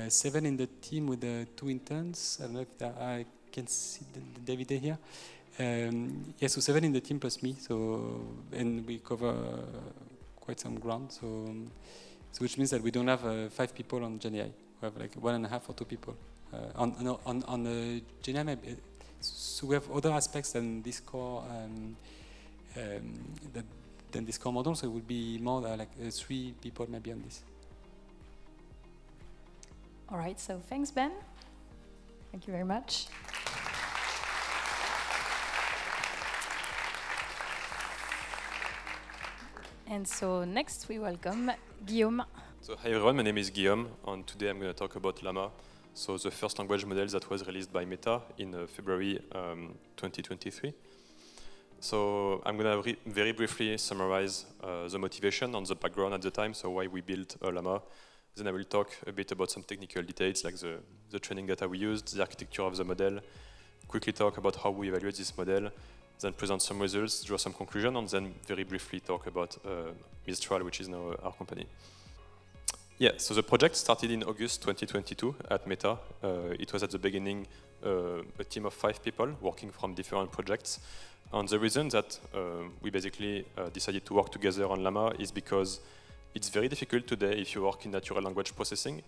7 in the team with the 2 interns. I don't know if I can see David here. Yeah, so 7 in the team plus me. So and we cover quite some ground. So which means that we don't have 5 people on GenAI. We have like 1.5 or 2 people. On the GenAI, so we have other aspects than this core than this core model. So it would be more like 3 people maybe on this. All right. So thanks, Ben. Thank you very much. And so next we welcome Guillaume. So hi everyone, my name is Guillaume, and today I'm going to talk about Llama. So the first language model that was released by Meta in February 2023. So I'm going to very briefly summarize the motivation and the background at the time, so why we built Llama. Then I will talk a bit about some technical details like the training data we used, the architecture of the model, quickly talk about how we evaluate this model, then present some results, draw some conclusion, and then very briefly talk about Mistral, which is now our company. Yeah, so the project started in August 2022 at Meta. It was at the beginning a team of 5 people working from different projects. And the reason that we basically decided to work together on Llama is because it's very difficult today if you work in natural language processing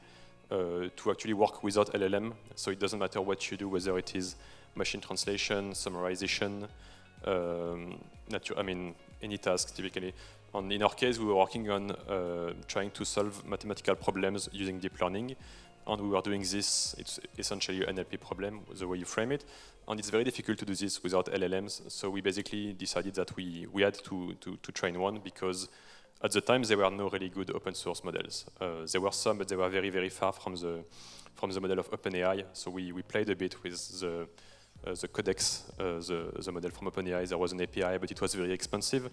to actually work without LLM. So it doesn't matter what you do, whether it is machine translation, summarization, any task typically. In our case, we were working on trying to solve mathematical problems using deep learning. And we were doing this, it's essentially an NLP problem, the way you frame it. And it's very difficult to do this without LLMs. So we basically decided that we had to train one, because at the time there were no really good open source models. There were some, but they were very, very far from the model of OpenAI. So we played a bit with the codex, the model from OpenAI. There was an API, but it was very expensive.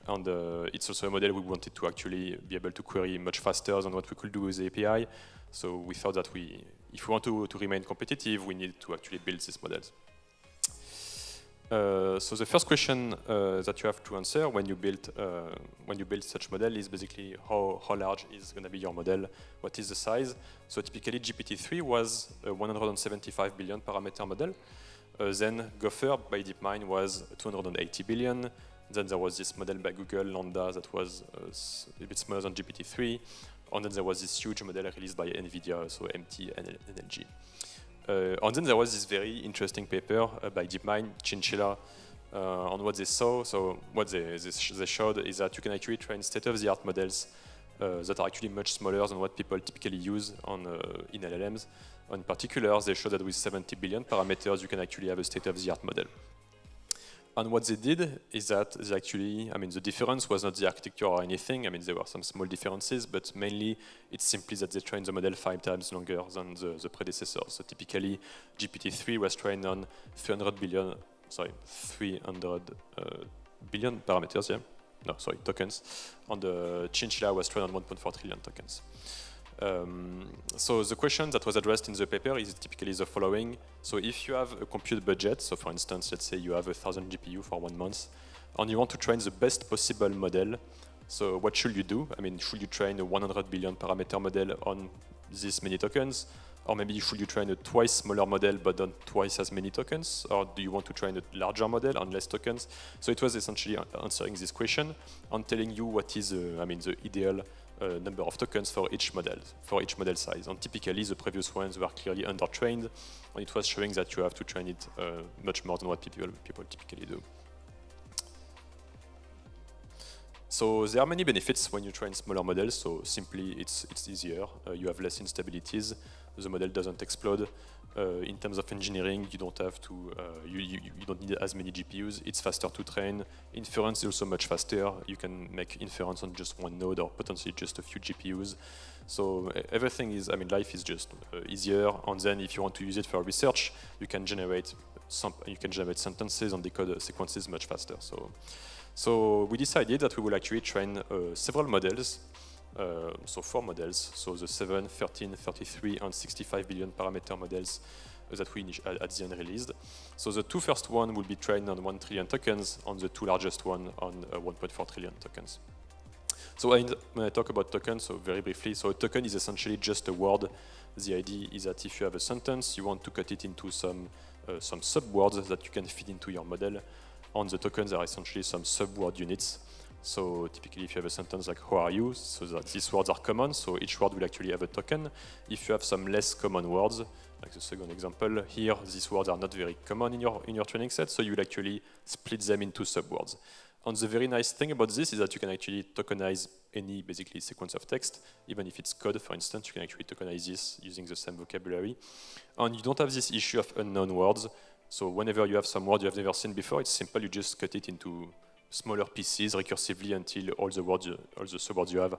And it's also a model we wanted to actually be able to query much faster than what we could do with the API. So we thought that if we want to remain competitive, we need to actually build these models. So the first question that you have to answer when you build such model is basically how large is going to be your model, what is the size. So typically GPT-3 was a 175 billion parameter model. Then Gopher by DeepMind was 280 billion. Then there was this model by Google, Lambda, that was a bit smaller than GPT-3. And then there was this huge model released by NVIDIA, so MT-NLG. And then there was this very interesting paper by DeepMind, Chinchilla, on what they saw. So what they showed is that you can actually train state-of-the-art models that are actually much smaller than what people typically use in LLMs. In particular, they showed that with 70 billion parameters, you can actually have a state-of-the-art model. And what they did is that they actually, the difference was not the architecture or anything. There were some small differences, but mainly it's simply that they trained the model 5 times longer than the predecessors. So typically, GPT-3 was trained on 300 billion parameters, yeah? No, sorry, tokens. And the Chinchilla was trained on 1.4 trillion tokens. So the question that was addressed in the paper is typically the following. So if you have a compute budget, so for instance, let's say you have 1,000 GPU for 1 month, and you want to train the best possible model, so what should you do? Should you train a 100 billion parameter model on this many tokens? Or maybe should you train a twice smaller model but on twice as many tokens? Or do you want to train a larger model on less tokens? So it was essentially answering this question and telling you what is the ideal number of tokens for each model size. And typically the previous ones were clearly under-trained, and it was showing that you have to train it much more than what people typically do. So there are many benefits when you train smaller models. So simply it's easier, you have less instabilities, the model doesn't explode. In terms of engineering, you don't have to, you don't need as many GPUs. It's faster to train. Inference is also much faster. You can make inference on just one node or potentially just a few GPUs. So everything is, life is just easier. And then if you want to use it for research, you can generate sentences and decode sequences much faster. So we decided that we will actually train several models. So 4 models, so the 7, 13, 33, and 65 billion parameter models that we at the end released. So the 2 first one will be trained on 1 trillion tokens, and the 2 largest one on 1.4 trillion tokens. So when I talk about tokens, so very briefly, so a token is essentially just a word. The idea is that if you have a sentence, you want to cut it into some sub-words that you can feed into your model. And the tokens are essentially some sub-word units. So typically if you have a sentence like how are you, so that these words are common, so each word will actually have a token. If you have some less common words, like the second example, here these words are not very common in your training set, so you will actually split them into sub-words. And the very nice thing about this is that you can actually tokenize any basically sequence of text, even if it's code, for instance, you can actually tokenize this using the same vocabulary. And you don't have this issue of unknown words, so whenever you have some word you have never seen before, it's simple, you just cut it into smaller pieces recursively until all the sub-words you have,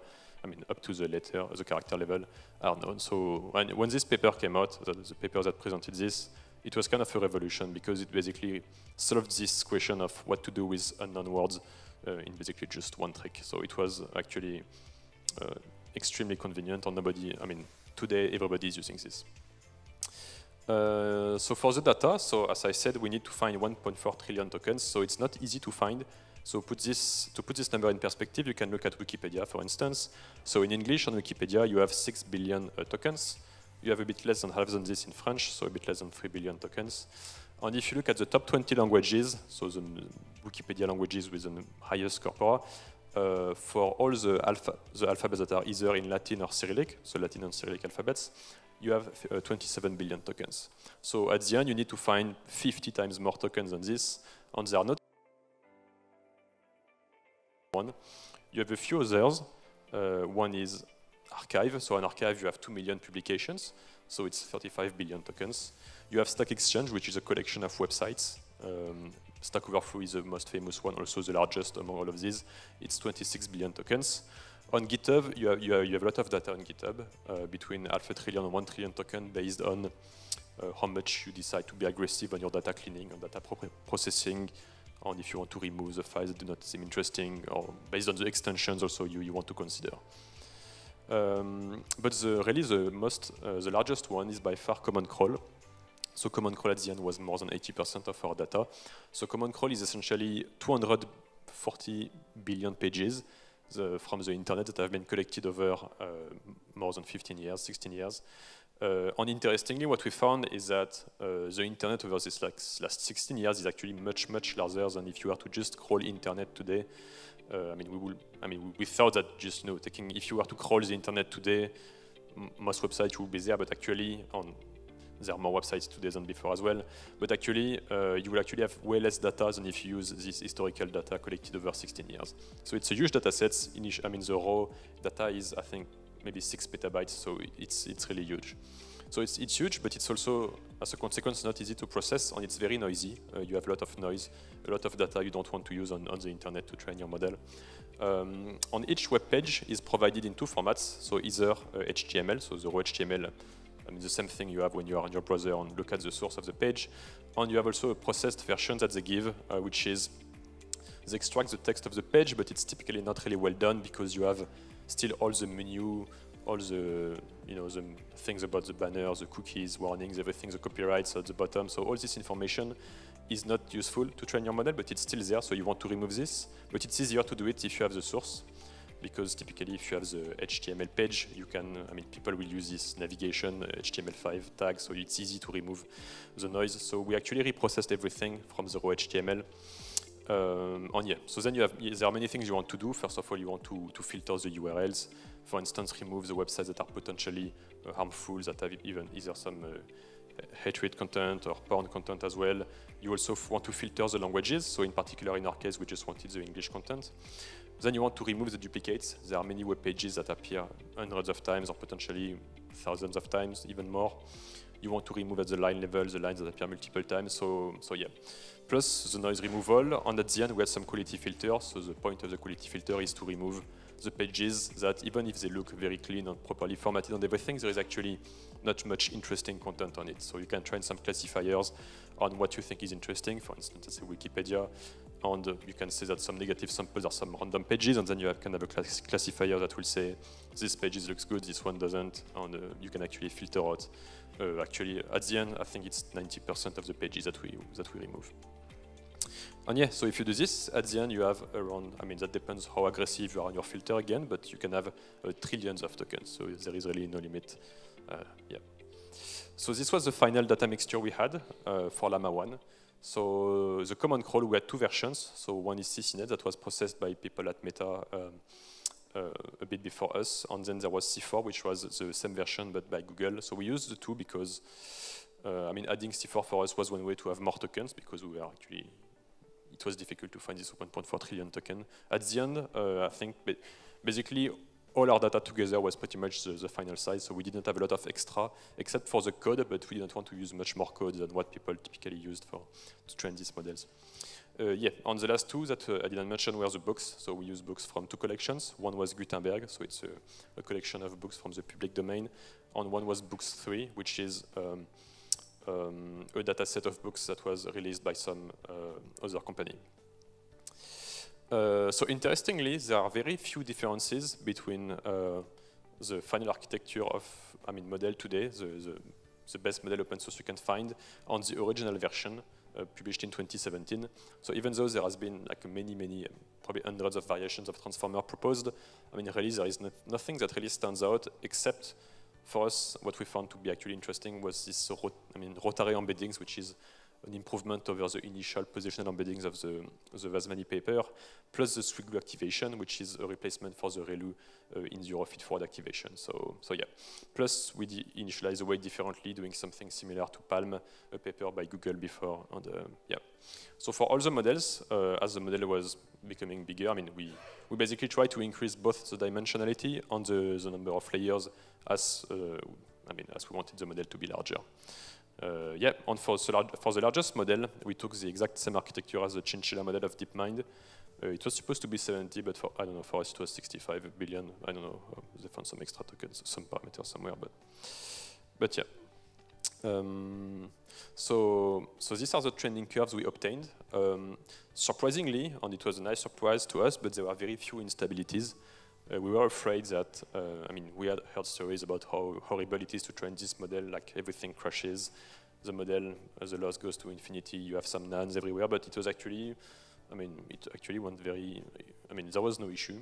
up to the character level are known. So when this paper came out, the paper that presented this, it was kind of a revolution because it basically solved this question of what to do with unknown words in basically just one trick. So it was actually extremely convenient, and today everybody is using this. So for the data, so as I said, we need to find 1.4 trillion tokens, so it's not easy to find. So to put this number in perspective, you can look at Wikipedia, for instance. So in English on Wikipedia, you have 6 billion tokens. You have a bit less than half than this in French, so a bit less than 3 billion tokens. And if you look at the top 20 languages, so the Wikipedia languages with the highest corpora, for all the alphabets that are either in Latin or Cyrillic, so Latin and Cyrillic alphabets, you have 27 billion tokens. So at the end, you need to find 50 times more tokens than this, and they are not one. You have a few others. One is archive. So on archive, you have 2 million publications, so it's 35 billion tokens. You have Stack Exchange, which is a collection of websites. Stack Overflow is the most famous one, also the largest among all of these. It's 26 billion tokens. On GitHub, you have a lot of data on GitHub, between 500 billion and 1 trillion tokens based on how much you decide to be aggressive on your data cleaning and data processing, and if you want to remove the files that do not seem interesting, or based on the extensions also you want to consider. But the largest one is by far Common Crawl. So Common Crawl at the end was more than 80% of our data. So Common Crawl is essentially 240 billion pages from the internet that have been collected over more than 15 years, 16 years. And interestingly, what we found is that the internet over this last 16 years is actually much, much larger than if you were to just crawl internet today. We thought that just if you were to crawl the internet today, most websites will be there, but actually there are more websites today than before as well. But actually, you will actually have way less data than if you use this historical data collected over 16 years. So it's a huge data set. The raw data is, I think, maybe 6 petabytes, so it's really huge. So it's huge, but it's also, as a consequence, not easy to process, and it's very noisy. You have a lot of noise, a lot of data you don't want to use on the internet to train your model. On each web page is provided in 2 formats, so either HTML, so the raw HTML, the same thing you have when you are on your browser and look at the source of the page, and you have also a processed version that they give, which is, they extract the text of the page, but it's typically not really well done because you have still all the menu, all the the things about the banner, the cookies, warnings, everything, the copyrights at the bottom. So all this information is not useful to train your model, but it's still there. So you want to remove this, but it's easier to do it if you have the source, because typically if you have the HTML page, you can. People will use this navigation HTML5 tag, so it's easy to remove the noise. So we actually reprocessed everything from the raw HTML. So then there are many things you want to do. First of all, you want to filter the URLs. For instance, remove the websites that are potentially harmful, that have either some hate content or porn content as well. You also want to filter the languages. So in particular, in our case, we just wanted the English content. Then you want to remove the duplicates. There are many web pages that appear hundreds of times or potentially thousands of times, even more. You want to remove at the line level the lines that appear multiple times. So yeah. Plus the noise removal, and at the end we had some quality filters. So the point of the quality filter is to remove the pages that, even if they look very clean and properly formatted and everything, there is actually not much interesting content on it. So you can train some classifiers on what you think is interesting. For instance, let's say Wikipedia, and you can say that some negative samples are some random pages, and then you can have a classifier that will say this page looks good, this one doesn't, and you can actually filter out. Actually, at the end, I think it's 90% of the pages that we remove. And yeah, so if you do this, at the end you have around, that depends how aggressive you are on your filter again, but you can have trillions of tokens, so there is really no limit. Yeah. So this was the final data mixture we had for Llama 1. So the Common Crawl, we had 2 versions. So one is CCNet that was processed by people at Meta a bit before us, and then there was C4, which was the same version but by Google. So we used the 2 because adding C4 for us was one way to have more tokens, because we were actually, it was difficult to find this 1.4 trillion token. At the end, I think basically all our data together was pretty much the final size, so we didn't have a lot of extra, except for the code, but we didn't want to use much more code than what people typically used to train these models. Yeah, on the last 2 that I didn't mention were the books. So we use books from 2 collections. One was Gutenberg, so it's a collection of books from the public domain, and one was Books 3, which is a data set of books that was released by some other company. So interestingly, there are very few differences between the final architecture of model today, the best model open source you can find, on the original version published in 2017. So even though there has been many, probably hundreds of variations of transformer proposed, really there is nothing that really stands out, except for us, what we found to be actually interesting was this rotary embeddings, which is an improvement over the initial positional embeddings of the Vasmani paper, plus the Swiglu activation, which is a replacement for the ReLU in the Eurofit forward activation. So yeah. Plus, we initialize the weight differently, doing something similar to Palm, a paper by Google before. And yeah. So for all the models, as the model was becoming bigger, I mean, we basically try to increase both the dimensionality and the number of layers as as we wanted the model to be larger. Yeah, and for the largest model, we took the exact same architecture as the Chinchilla model of DeepMind. It was supposed to be 70, but for, I don't know, for us it was 65 billion. I don't know, they found some extra tokens, some parameters somewhere, but yeah. So these are the training curves we obtained. Surprisingly, and it was a nice surprise to us, but there were very few instabilities. We were afraid that, we had heard stories about how horrible it is to train this model, like everything crashes, the model, the loss goes to infinity, you have some nans everywhere, but it was actually, it actually went very, there was no issue.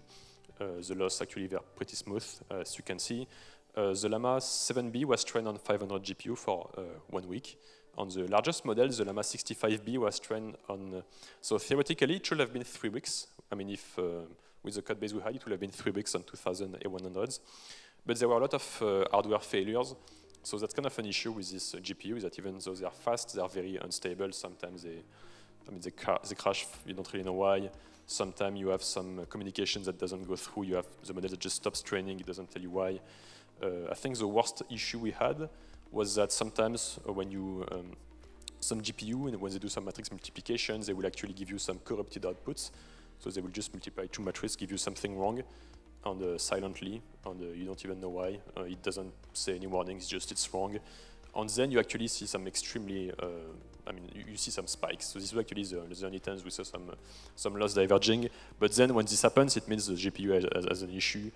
The loss actually were pretty smooth, as you can see. The Llama 7B was trained on 500 GPU for 1 week. On the largest model, the Llama 65B was trained on, so theoretically it should have been 3 weeks. If with the code base we had, it would have been 3 weeks on 2000 A100s. But there were a lot of hardware failures. So that's kind of an issue with this GPU, is that even though they are fast, they are very unstable. Sometimes they crash, you don't really know why. Sometimes you have some communication that doesn't go through. You have the model that just stops training, it doesn't tell you why. I think the worst issue we had was that sometimes when you, some GPU, and when they do some matrix multiplication, they will actually give you some corrupted outputs. So they will just multiply 2 matrices, give you something wrong, and silently, and you don't even know why. It doesn't say any warnings, just it's wrong. And then you actually see some extremely, you see some spikes. So this is actually the only times we saw some loss diverging. But then when this happens, it means the GPU has an issue,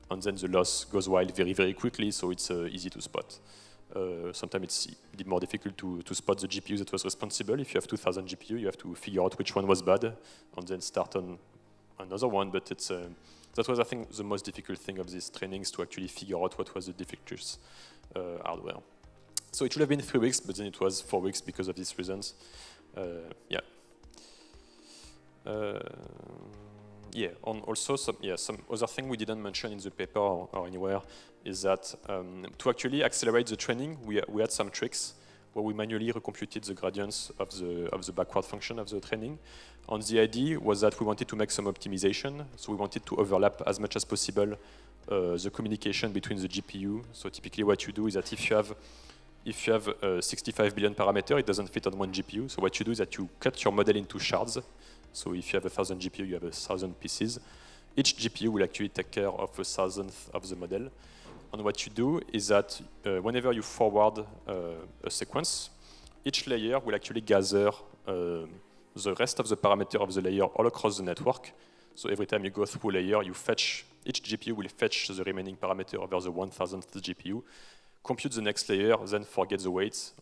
and then the loss goes wild very, very quickly, so it's easy to spot. Sometimes it's a bit more difficult to spot the GPU that was responsible. If you have 2000 GPU, you have to figure out which one was bad and then start on another one. But that was, I think, the most difficult thing of these trainings, to actually figure out what was the defective hardware. So it should have been 3 weeks, but then it was 4 weeks because of these reasons. Yeah. Yeah, and also some other thing we didn't mention in the paper or anywhere is that to actually accelerate the training, we had some tricks where we manually recomputed the gradients of the backward function of the training. And the idea was that we wanted to make some optimization, so we wanted to overlap as much as possible the communication between the GPU. So typically what you do is that if you have 65 billion parameters, it doesn't fit on one GPU. So what you do is that you cut your model into shards. So if you have 1000 GPU, you have 1000 pieces. Each GPU will actually take care of 1,000th of the model. And what you do is that whenever you forward a sequence, each layer will actually gather the rest of the parameter of the layer all across the network. So every time you go through a layer, each GPU will fetch the remaining parameter over the 1000th GPU, compute the next layer, then forget the weights.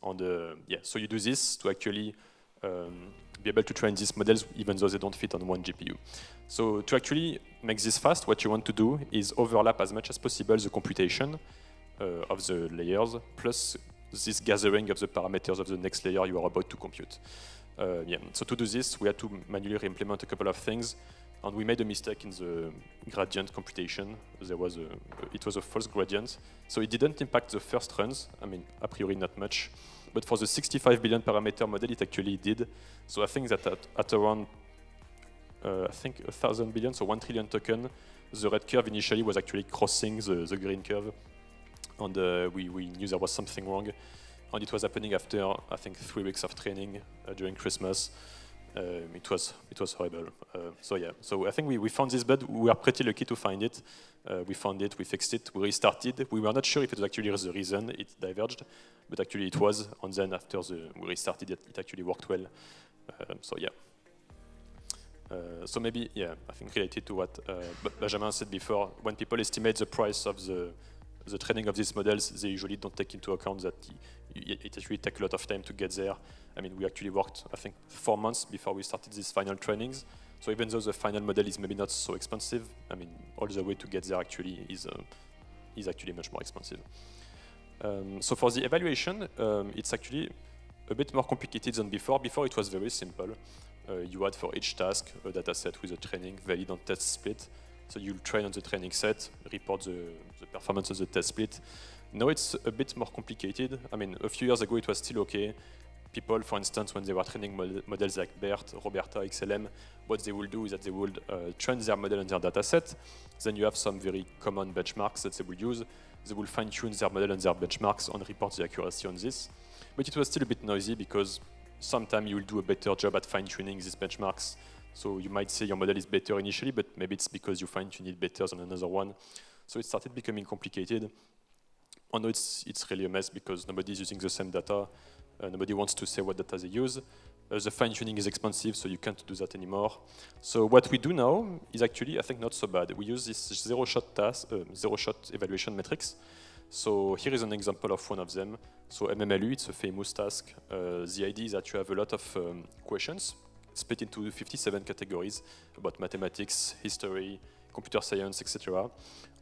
So you do this to actually be able to train these models even though they don't fit on one GPU. So to actually make this fast, what you want to do is overlap as much as possible the computation of the layers plus this gathering of the parameters of the next layer you are about to compute. So to do this, we had to manually re-implement a couple of things, and we made a mistake in the gradient computation. It was a false gradient, so it didn't impact the first runs. A priori not much. But for the 65 billion parameter model, it actually did. So I think that at around, 1,000 billion, so 1 trillion token, the red curve initially was actually crossing the green curve. And we knew there was something wrong. And it was happening after, I think, 3 weeks of training during Christmas. It was horrible. So I think we found this bug. We are pretty lucky to find it. We found it, we fixed it, we restarted. We were not sure if it was actually the reason it diverged, but actually it was. And then after we restarted it, it actually worked well. So maybe, I think related to what Benjamin said before, when people estimate the price of the training of these models, they usually don't take into account that it actually takes a lot of time to get there. We actually worked, I think, 4 months before we started these final trainings. So even though the final model is maybe not so expensive, all the way to get there actually is actually much more expensive. So for the evaluation, it's actually a bit more complicated than before. Before it was very simple. You had for each task a data set with a training valid on test split. So you'll train on the training set, report the performance of the test split. Now it's a bit more complicated. I mean, a few years ago it was still okay. People, for instance, when they were training models like BERT, Roberta, XLM, what they will do is that they will train their model on their data set. Then you have some very common benchmarks that they will use. They will fine-tune their model and their benchmarks and report the accuracy on this. But it was still a bit noisy because sometimes you will do a better job at fine-tuning these benchmarks. So you might say your model is better initially, but maybe it's because you fine-tune it better than another one. So it started becoming complicated. And now it's really a mess because nobody's using the same data. Nobody wants to say what data they use. The fine-tuning is expensive, so you can't do that anymore. So what we do now is actually, I think, not so bad. We use this zero-shot evaluation metrics. So here is an example of one of them. So MMLU, it's a famous task. The idea is that you have a lot of questions split into 57 categories about mathematics, history, computer science, etc.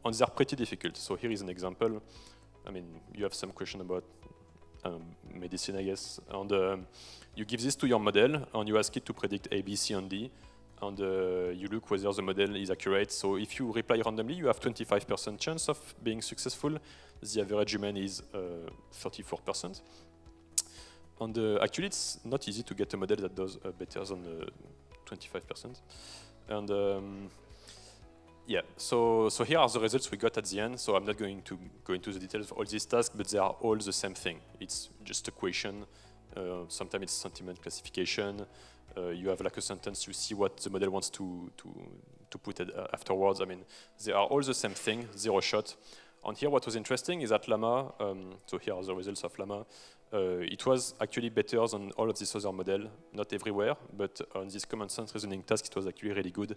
And they're pretty difficult. So here is an example. I mean, you have some question about medicine, I guess. And you give this to your model, and you ask it to predict A, B, C, and D. And you look whether the model is accurate. So if you reply randomly, you have 25% chance of being successful. The average human is 34%. And actually, it's not easy to get a model that does better than 25%. And yeah, so here are the results we got at the end. So I'm not going to go into the details of all these tasks, but they are all the same thing. It's just a question. Sometimes it's sentiment classification. You have like a sentence, you see what the model wants to put afterwards. I mean, they are all the same thing, zero shot. And here what was interesting is that Llama, so here are the results of Llama, it was actually better than all of this other model, not everywhere, but on this common sense reasoning task it was actually really good,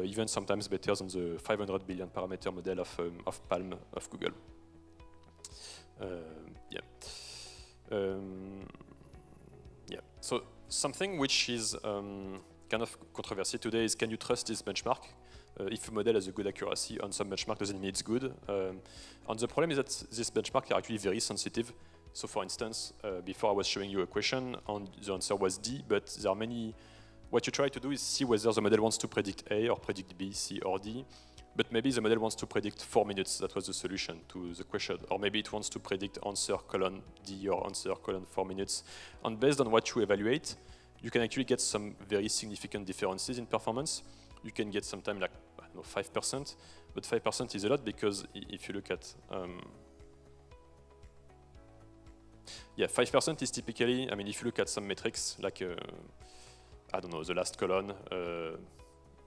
even sometimes better than the 500 billion parameter model of Palm of Google. Yeah, so something which is kind of controversy today is, can you trust this benchmark? If a model has a good accuracy on some benchmark doesn't mean it's good. And the problem is that these benchmarks are actually very sensitive. So for instance, before I was showing you a question and the answer was D, but there are many, what you try to do is see whether the model wants to predict A or predict B, C or D, but maybe the model wants to predict 4 minutes, that was the solution to the question, or maybe it wants to predict answer colon D or answer colon 4 minutes. And based on what you evaluate, you can actually get some very significant differences in performance. You can get sometimes like, I don't know, 5%, but 5% is a lot because if you look at, yeah, 5% is typically, I mean, if you look at some metrics, like, I don't know, the last column,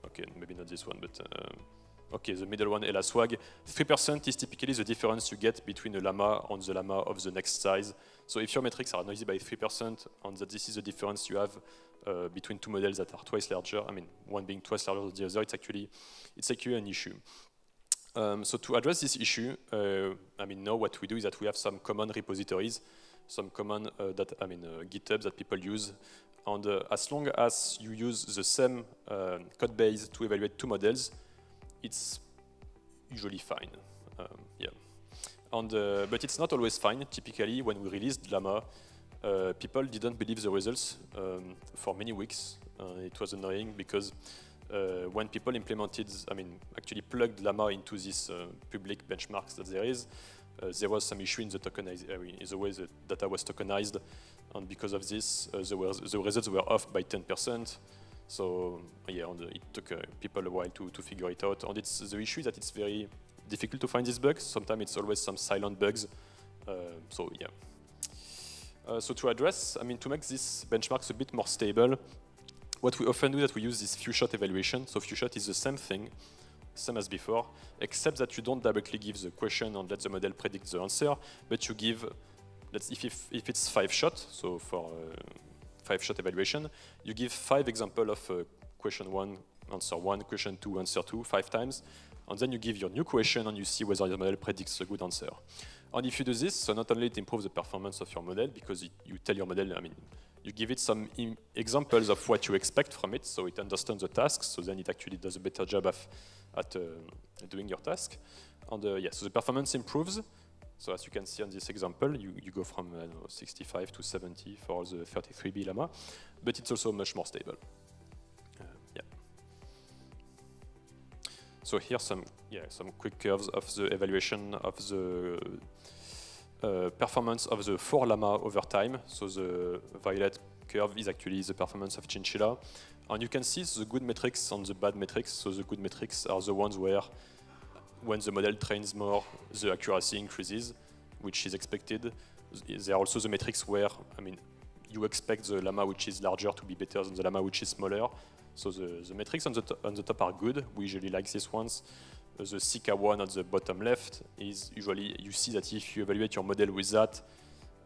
okay, maybe not this one, but, okay, the middle one, Ella Swag, 3% is typically the difference you get between a llama and the llama of the next size. So if your metrics are noisy by 3%, and that this is the difference you have between two models that are twice larger, I mean, one being twice larger than the other, it's actually an issue. So to address this issue, I mean, now what we do is that we have some common repositories, some common GitHubs that people use, and as long as you use the same code base to evaluate two models, it's usually fine. Yeah, and but it's not always fine. Typically, when we released Llama, people didn't believe the results for many weeks. It was annoying because when people implemented, I mean, actually plugged Llama into these public benchmarks that there was some issue in the tokenization, in the way the data was tokenized, and because of this, the results were off by 10%. So yeah, and it took people a while to figure it out. And it's the issue that it's very difficult to find these bugs. Sometimes it's always some silent bugs. So yeah. So to address, I mean, to make these benchmarks a bit more stable, what we often do is that we use this few-shot evaluation. So few-shot is the same thing, same as before, except that you don't directly give the question and let the model predict the answer, but you give, if it's 5-shot, so for 5-shot evaluation, you give 5 examples of question 1, answer 1, question 2, answer 2, 5 times, and then you give your new question and you see whether the model predicts a good answer. And if you do this, so not only it improves the performance of your model, because you tell your model, I mean, you give it some examples of what you expect from it, so it understands the tasks, so then it actually does a better job at doing your task. And yeah, so the performance improves, So as you can see on this example, you go from 65 to 70 for the 33B llama, but it's also much more stable. Yeah. So here some quick curves of the evaluation of the performance of the 4 llama over time. So the violet curve is actually the performance of chinchilla. And you can see the good metrics and the bad metrics. So the good metrics are the ones where when the model trains more, the accuracy increases, which is expected. There are also the metrics where, I mean, you expect the llama which is larger to be better than the llama which is smaller. So the metrics on the top are good. We usually like these ones. The Sika one at the bottom left is usually, you see that if you evaluate your model with that,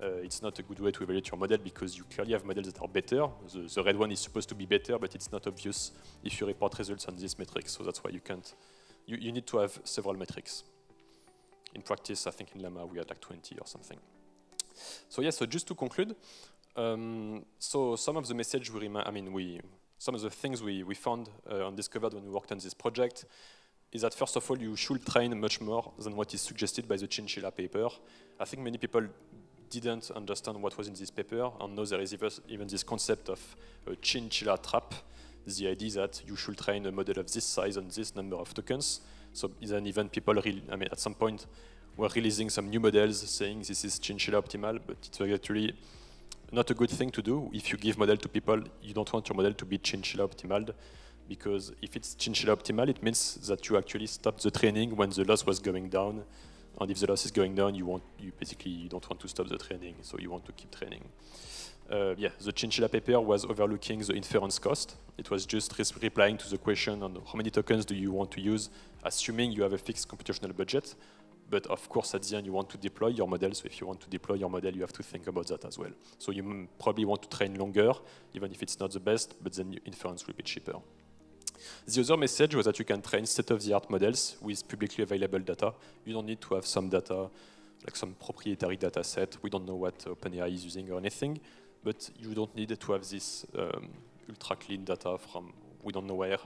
it's not a good way to evaluate your model because you clearly have models that are better. The red one is supposed to be better, but it's not obvious if you report results on this metric. So that's why you can't. You need to have several metrics. In practice, I think in Llama we had like 20 or something. So yeah, so just to conclude, so some of the message some of the things we found and discovered when we worked on this project is that first of all, you should train much more than what is suggested by the chinchilla paper. I think many people didn't understand what was in this paper and know there is even this concept of a chinchilla trap. The idea that you should train a model of this size and this number of tokens. So then even people, at some point, were releasing some new models saying this is chinchilla optimal, but it's actually not a good thing to do. If you give model to people, you don't want your model to be chinchilla optimal, because if it's chinchilla optimal, it means that you actually stop the training when the loss was going down. And if the loss is going down, you don't want to stop the training, so you want to keep training. The chinchilla paper was overlooking the inference cost. It was just replying to the question on how many tokens do you want to use, assuming you have a fixed computational budget. But of course, at the end, you want to deploy your model. So if you want to deploy your model, you have to think about that as well. So you probably want to train longer, even if it's not the best, but then your inference will be cheaper. The other message was that you can train state-of-the-art models with publicly available data. You don't need to have some data, like some proprietary data set. We don't know what OpenAI is using or anything, but you don't need to have this ultra-clean data from we don't know where.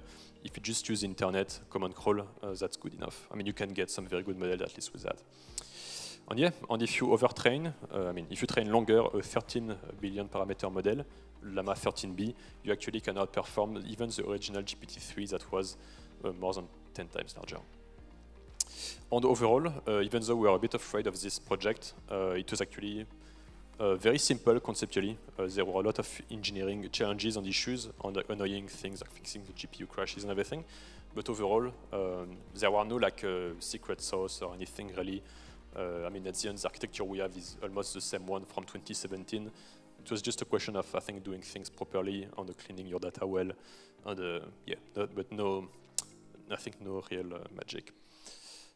If you just use internet, command crawl, that's good enough. I mean, you can get some very good models at least with that. And yeah, and if you overtrain, if you train longer, a 13 billion parameter model, Llama 13B, you actually can outperform even the original GPT-3 that was more than 10 times larger. And overall, even though we are a bit afraid of this project, it was actually very simple conceptually. There were a lot of engineering challenges and issues and annoying things like fixing the GPU crashes and everything. But overall, there were no secret sauce or anything really. At the end, the architecture we have is almost the same one from 2017. It was just a question of, I think, doing things properly and cleaning your data well. And but no real magic.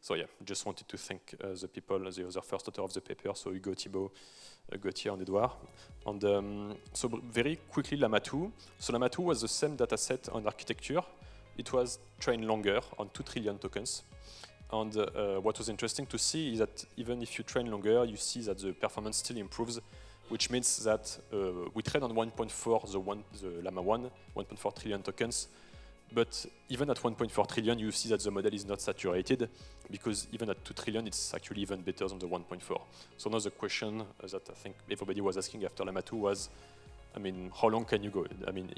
So yeah, just wanted to thank the people, the other first author of the paper, so Hugo, Thibault, Gauthier and Edouard. And so very quickly, Llama 2. So Llama 2 was the same data set on architecture. It was trained longer on 2 trillion tokens. And what was interesting to see is that even if you train longer, you see that the performance still improves, which means that we train on 1.4, the Llama 1, 1.4 trillion tokens. But even at 1.4 trillion, you see that the model is not saturated, because even at 2 trillion, it's actually even better than the 1.4. So now the question that I think everybody was asking after Llama 2 was, how long can you go?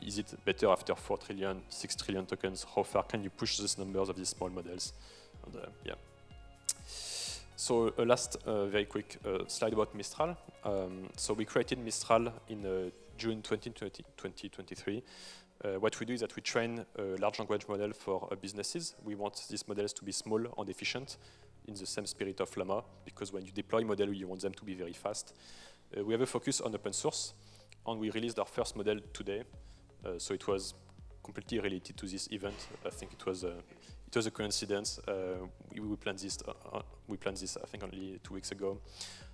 Is it better after 4 trillion, 6 trillion tokens? How far can you push these numbers of these small models? And, yeah. So a last very quick slide about Mistral. So we created Mistral in June 2023. What we do is that we train a large language model for businesses. We want these models to be small and efficient in the same spirit of Llama, because when you deploy models, you want them to be very fast. We have a focus on open source, and we released our first model today. So it was completely related to this event. I think it was a coincidence. We planned this. I think only 2 weeks ago.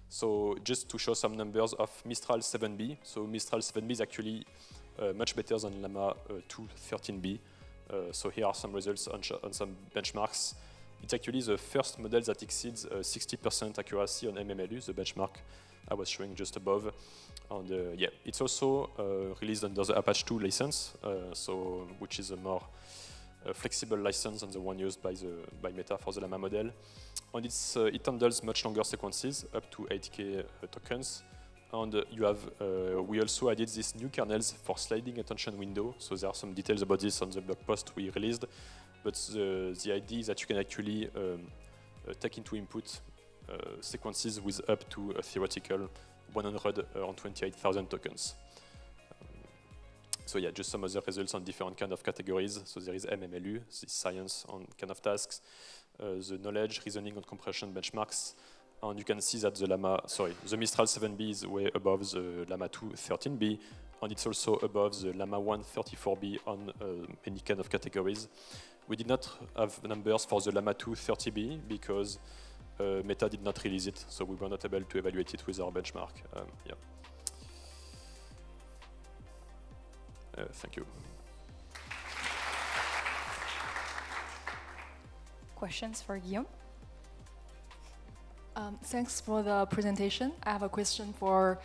So just to show some numbers of Mistral 7B. So Mistral 7B is actually much better than Llama 2 13B. So here are some results on some benchmarks. It's actually the first model that exceeds 60% accuracy on MMLU, the benchmark I was showing just above. And yeah, it's also released under the Apache 2 license, which is a more a flexible license than the one used by Meta for the Llama model. And it handles much longer sequences, up to 8K tokens. And we also added these new kernels for sliding attention window. So there are some details about this on the blog post we released. But the idea is that you can actually take into input sequences with up to a theoretical 128,000 tokens. So yeah, just some other results on different kind of categories. So there is MMLU, this science on kind of tasks, the knowledge, reasoning, and compression benchmarks. And you can see that the Mistral 7B is way above the Llama 2 13B, and it's also above the Llama 1 34B on any kind of categories. We did not have numbers for the Llama 2 30B because Meta did not release it, so we were not able to evaluate it with our benchmark. Thank you. Questions for Guillaume? Thanks for the presentation. I have a question for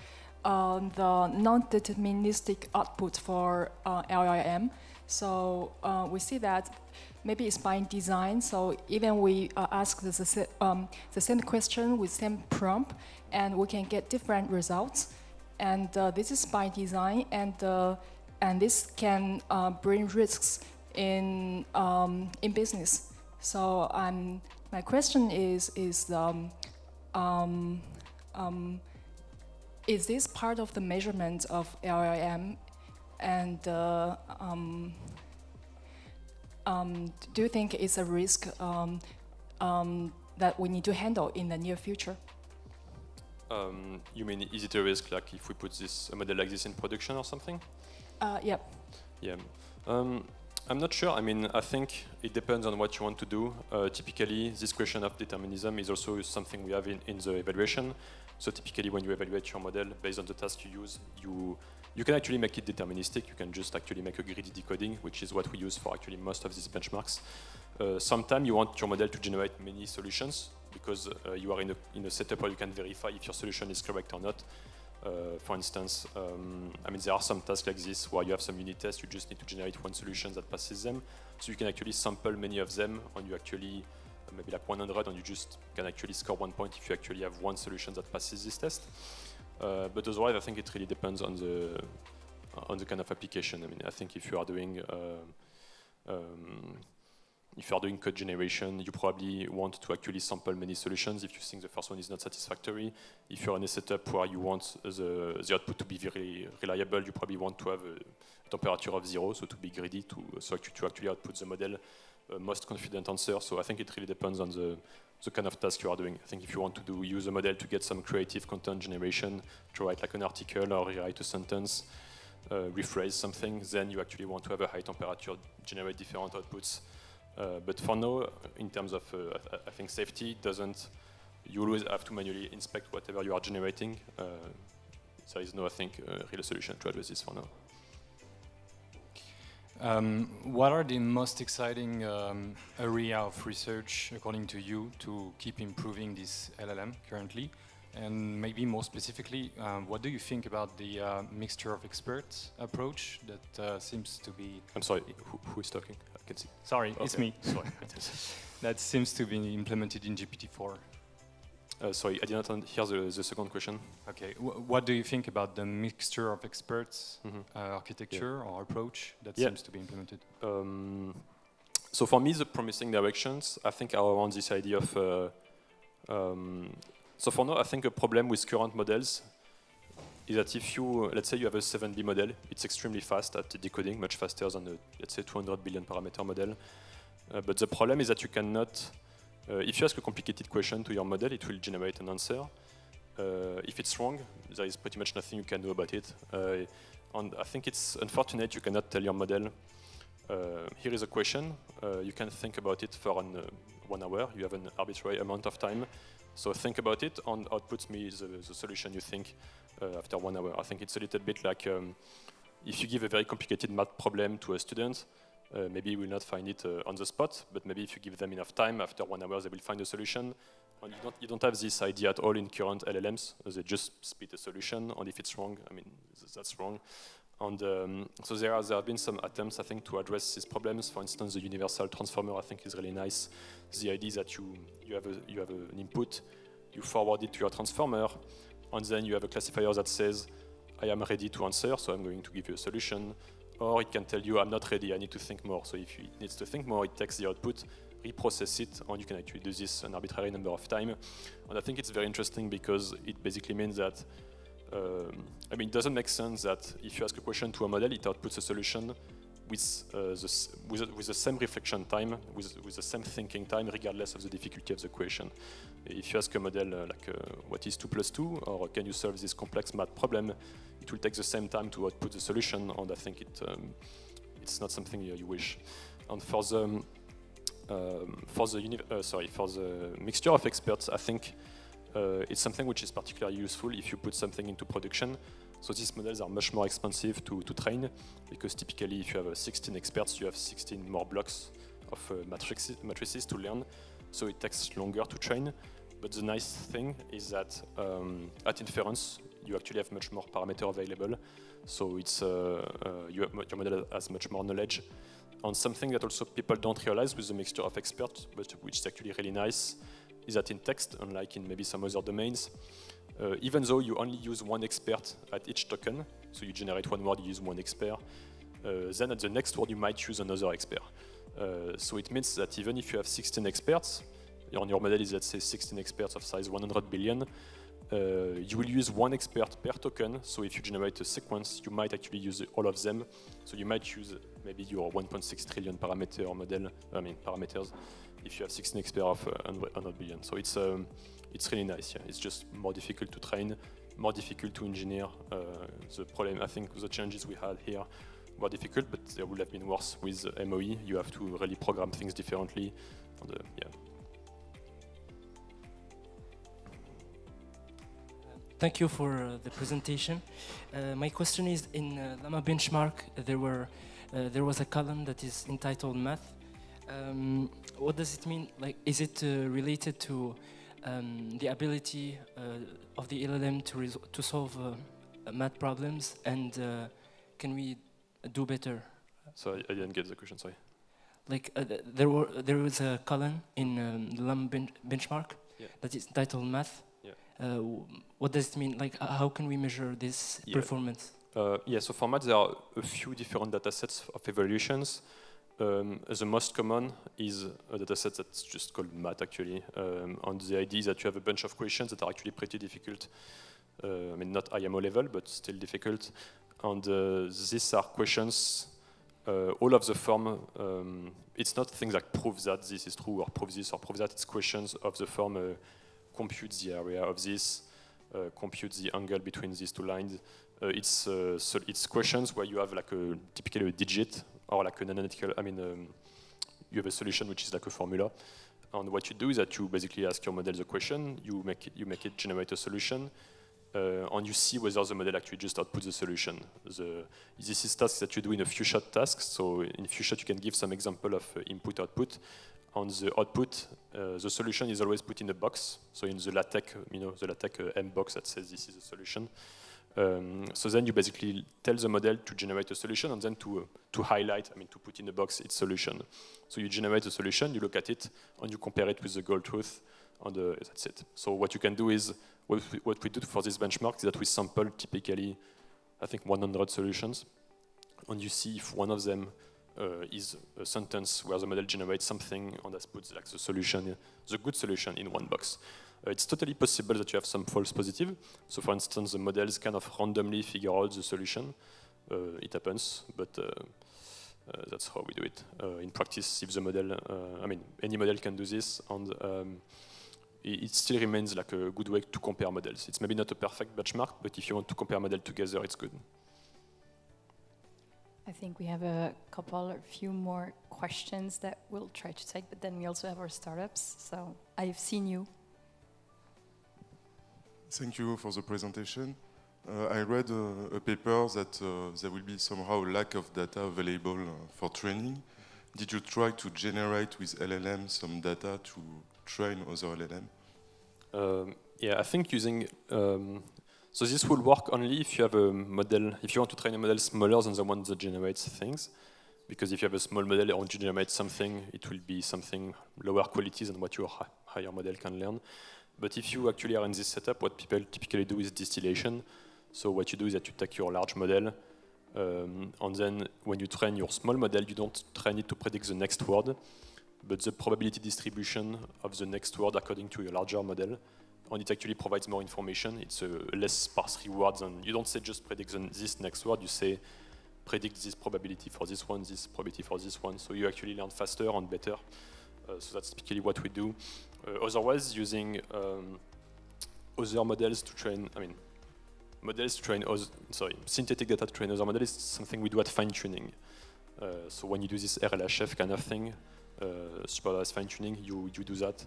the non-deterministic output for LLM. So we see that maybe it's by design. So even we ask the same question with same prompt, and we can get different results. And this is by design, and this can bring risks in business. So my question is this part of the measurement of LLM, and do you think it's a risk that we need to handle in the near future? You mean, is it a risk, like if we put a model like this in production or something? Yeah. Yeah. I'm not sure. I mean, I think it depends on what you want to do. Typically, this question of determinism is also something we have in the evaluation. So typically, when you evaluate your model based on the task you use, you can actually make it deterministic. You can just actually make a greedy decoding, which is what we use for actually most of these benchmarks. Sometimes you want your model to generate many solutions because you are in a setup where you can verify if your solution is correct or not. For instance, I mean, there are some tasks like this where you have some unit tests, you just need to generate one solution that passes them. So you can actually sample many of them, and you actually, maybe like 100, and you just can actually score 1 point if you actually have one solution that passes this test. But otherwise, I think it really depends on the kind of application. I mean, I think if you are doing code generation, you probably want to actually sample many solutions if you think the first one is not satisfactory. If you're in a setup where you want the output to be very reliable, you probably want to have a temperature of 0, so to be greedy, to actually output the model most confident answer. So I think it really depends on the kind of task you are doing. I think if you want to use a model to get some creative content generation, to write like an article or rewrite a sentence, rephrase something, then you actually want to have a high temperature, generate different outputs. But for now, in terms of, I think safety you always have to manually inspect whatever you are generating. There is no, I think, real solution to address this for now. What are the most exciting area of research, according to you, to keep improving this LLM currently? And maybe more specifically, what do you think about the mixture of experts approach that seems to be... I'm sorry, who is talking? I can see. Sorry, okay. It's me. Sorry. That seems to be implemented in GPT-4. Sorry, I did not hear the second question. Okay, what do you think about the mixture of experts architecture or approach that seems to be implemented? So for me, the promising directions, I think, are around this idea of... so for now, I think a problem with current models is that if you, let's say you have a 7B model, it's extremely fast at decoding, much faster than a, let's say, 200 billion parameter model. But the problem is that you cannot... if you ask a complicated question to your model, it will generate an answer. If it's wrong, there is pretty much nothing you can do about it. And I think it's unfortunate you cannot tell your model, here is a question, you can think about it for 1 hour, you have an arbitrary amount of time, so think about it and output me the solution you think after 1 hour. I think it's a little bit like if you give a very complicated math problem to a student, maybe you will not find it on the spot, but maybe if you give them enough time, after 1 hour they will find a solution. And you don't have this idea at all in current LLMs. They just spit a solution, and if it's wrong, I mean, that's wrong. And so there have been some attempts, I think, to address these problems. For instance, the universal transformer, I think, is really nice. The idea that you have an input, you forward it to your transformer, and then you have a classifier that says, I am ready to answer, so I'm going to give you a solution. Or it can tell you, I'm not ready, I need to think more. So if it needs to think more, it takes the output, reprocess it, and you can actually do this an arbitrary number of times. And I think it's very interesting because it basically means that I mean, it doesn't make sense that if you ask a question to a model, it outputs a solution with the same reflection time, with the same thinking time, regardless of the difficulty of the question. If you ask a model what is 2 + 2, or can you solve this complex math problem, it will take the same time to output the solution, and I think it's not something you wish. And for the mixture of experts, I think it's something which is particularly useful if you put something into production. So these models are much more expensive to train, because typically if you have 16 experts, you have 16 more blocks of matrices to learn. So it takes longer to train. But the nice thing is that at inference, you actually have much more parameter available. So it's your model has much more knowledge. And something that also people don't realize with the mixture of experts, but which is actually really nice, is that in text, unlike in maybe some other domains, even though you only use one expert at each token, so you generate one word, you use one expert, then at the next word you might use another expert. So it means that even if you have 16 experts, on your model is, let's say, 16 experts of size 100 billion, you will use one expert per token. So if you generate a sequence, you might actually use all of them. So you might use maybe your 1.6 trillion parameter model, parameters, if you have 16 experts of 100 billion. So it's really nice. Yeah. It's just more difficult to train, more difficult to engineer. The problem, I think, the challenges we had here were difficult, but they would have been worse with MOE. You have to really program things differently. And, yeah. Thank you for the presentation. My question is, in Llama benchmark, there was a column that is entitled math. What does it mean? Like, is it related to the ability of the LLM to solve math problems, and can we do better? Sorry, I didn't get the question. Sorry. Like there was a column in the Llama benchmark that is entitled math. What does it mean? Like, how can we measure this performance? So for math, there are a few different data sets of evaluations. The most common is a data set that's just called math, actually. And the idea is that you have a bunch of questions that are actually pretty difficult. I mean, not IMO level, but still difficult. And these are questions, all of the form, it's not things like prove that this is true, or prove this, or prove that. It's questions of the form, compute the area of this, compute the angle between these two lines. So it's questions where you have like typically a digit, or like an analytical, you have a solution which is like a formula. And what you do is that you basically ask your model the question, you make it generate a solution, and you see whether the model actually just outputs the solution. This is tasks that you do in a few shot tasks. So in a few shot you can give some example of input-output. On the output, the solution is always put in a box. So in the LaTeX, the LaTeX M box that says this is a solution. So then you basically tell the model to generate a solution, and then to highlight, to put in the box its solution. So you generate a solution, you look at it, and you compare it with the goal truth, and that's it. So what you can do is, what we do for this benchmark is that we sample typically, I think, 100 solutions, and you see if one of them is a sentence where the model generates something and that puts like the solution, the good solution, in one box. It's totally possible that you have some false positive. So for instance, the models kind of randomly figure out the solution. It happens, but that's how we do it. In practice, if the model, any model can do this, and it still remains like a good way to compare models. It's maybe not a perfect benchmark, but if you want to compare models together, it's good. I think we have a few more questions that we'll try to take, but then we also have our startups. So I've seen you. Thank you for the presentation. I read a paper that there will be somehow lack of data available for training. Did you try to generate with LLM some data to train other LLM? I think using So this will work only if you have a model, if you want to train a model smaller than the one that generates things. Because if you have a small model and you generate something, it will be something lower quality than what your higher model can learn. But if you actually are in this setup, what people typically do is distillation. So what you do is that you take your large model, and then when you train your small model, you don't train it to predict the next word, but the probability distribution of the next word according to your larger model. And it actually provides more information. It's a less sparse reward than, you don't say just predict this next word, you say predict this probability for this one, this probability for this one. So you actually learn faster and better. So that's typically what we do. Otherwise, using other models to train, synthetic data to train other models is something we do at fine-tuning. So when you do this RLHF kind of thing, supervised fine-tuning, you do that.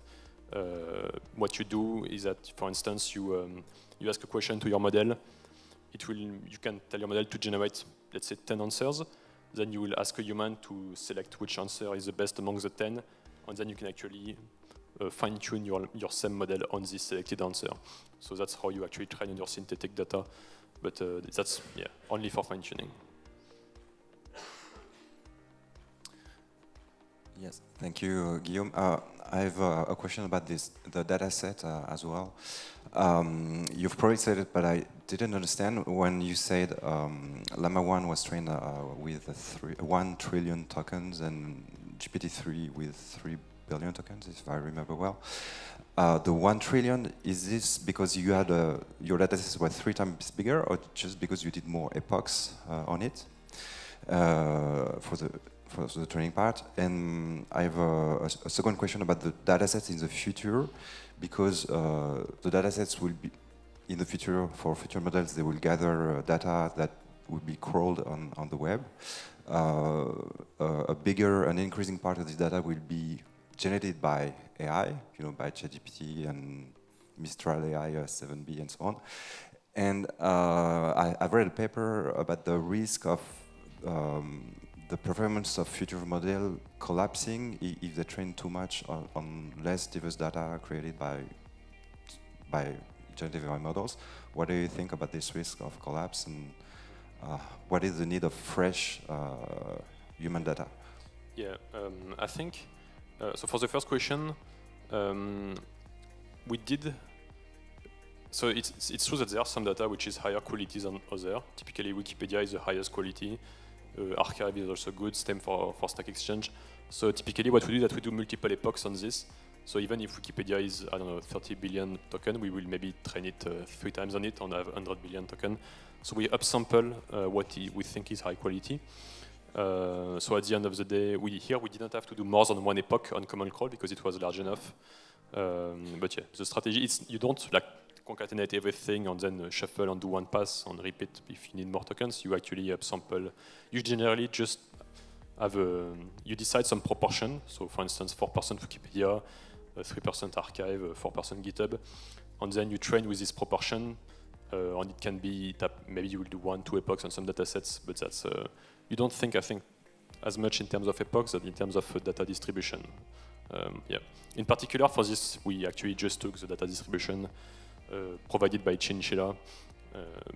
What you do is that, for instance, you ask a question to your model. You can tell your model to generate, let's say, 10 answers. Then you will ask a human to select which answer is the best among the 10, and then you can actually fine-tune your same model on this selected answer. So that's how you actually train your synthetic data, but that's only for fine-tuning. Yes, thank you, Guillaume. I have a question about the data set as well. You've probably said it, but I didn't understand when you said Llama 1 was trained with 1 trillion tokens and GPT-3 with 3 billion tokens, if I remember well. The 1 trillion, is this because you had your data sets were 3 times bigger, or just because you did more epochs on it for the training part? And I have a second question about the datasets in the future, because the datasets will be in the future, for future models, they will gather data that will be crawled on the web. An increasing part of this data will be generated by AI, by ChatGPT and Mistral AI 7B and so on. And I've read a paper about the risk of the performance of future model collapsing if they train too much on less diverse data created by generative AI models. What do you think about this risk of collapse, and what is the need of fresh human data? Yeah, I think, so for the first question, we did, so it's true that there are some data which is higher quality than other. Typically Wikipedia is the highest quality. Archive is also good, same for Stack Exchange. So typically what we do is that we do multiple epochs on this. So even if Wikipedia is, I don't know, 30 billion token, we will maybe train it 3 times on it and have 100 billion token. So we upsample what we think is high quality. So at the end of the day, we didn't have to do more than 1 epoch on Common Crawl because it was large enough. But yeah, the strategy is you don't concatenate everything and then shuffle and do 1 pass and repeat if you need more tokens. You actually upsample. You generally just have you decide some proportion. So for instance, 4% Wikipedia, 3% archive, 4% GitHub, and then you train with this proportion. And it can be that maybe you will do 1-2 epochs on some data sets, but that's you don't think, I think, as much in terms of epochs as in terms of data distribution. Yeah. In particular for this, we actually just took the data distribution provided by Chinchilla.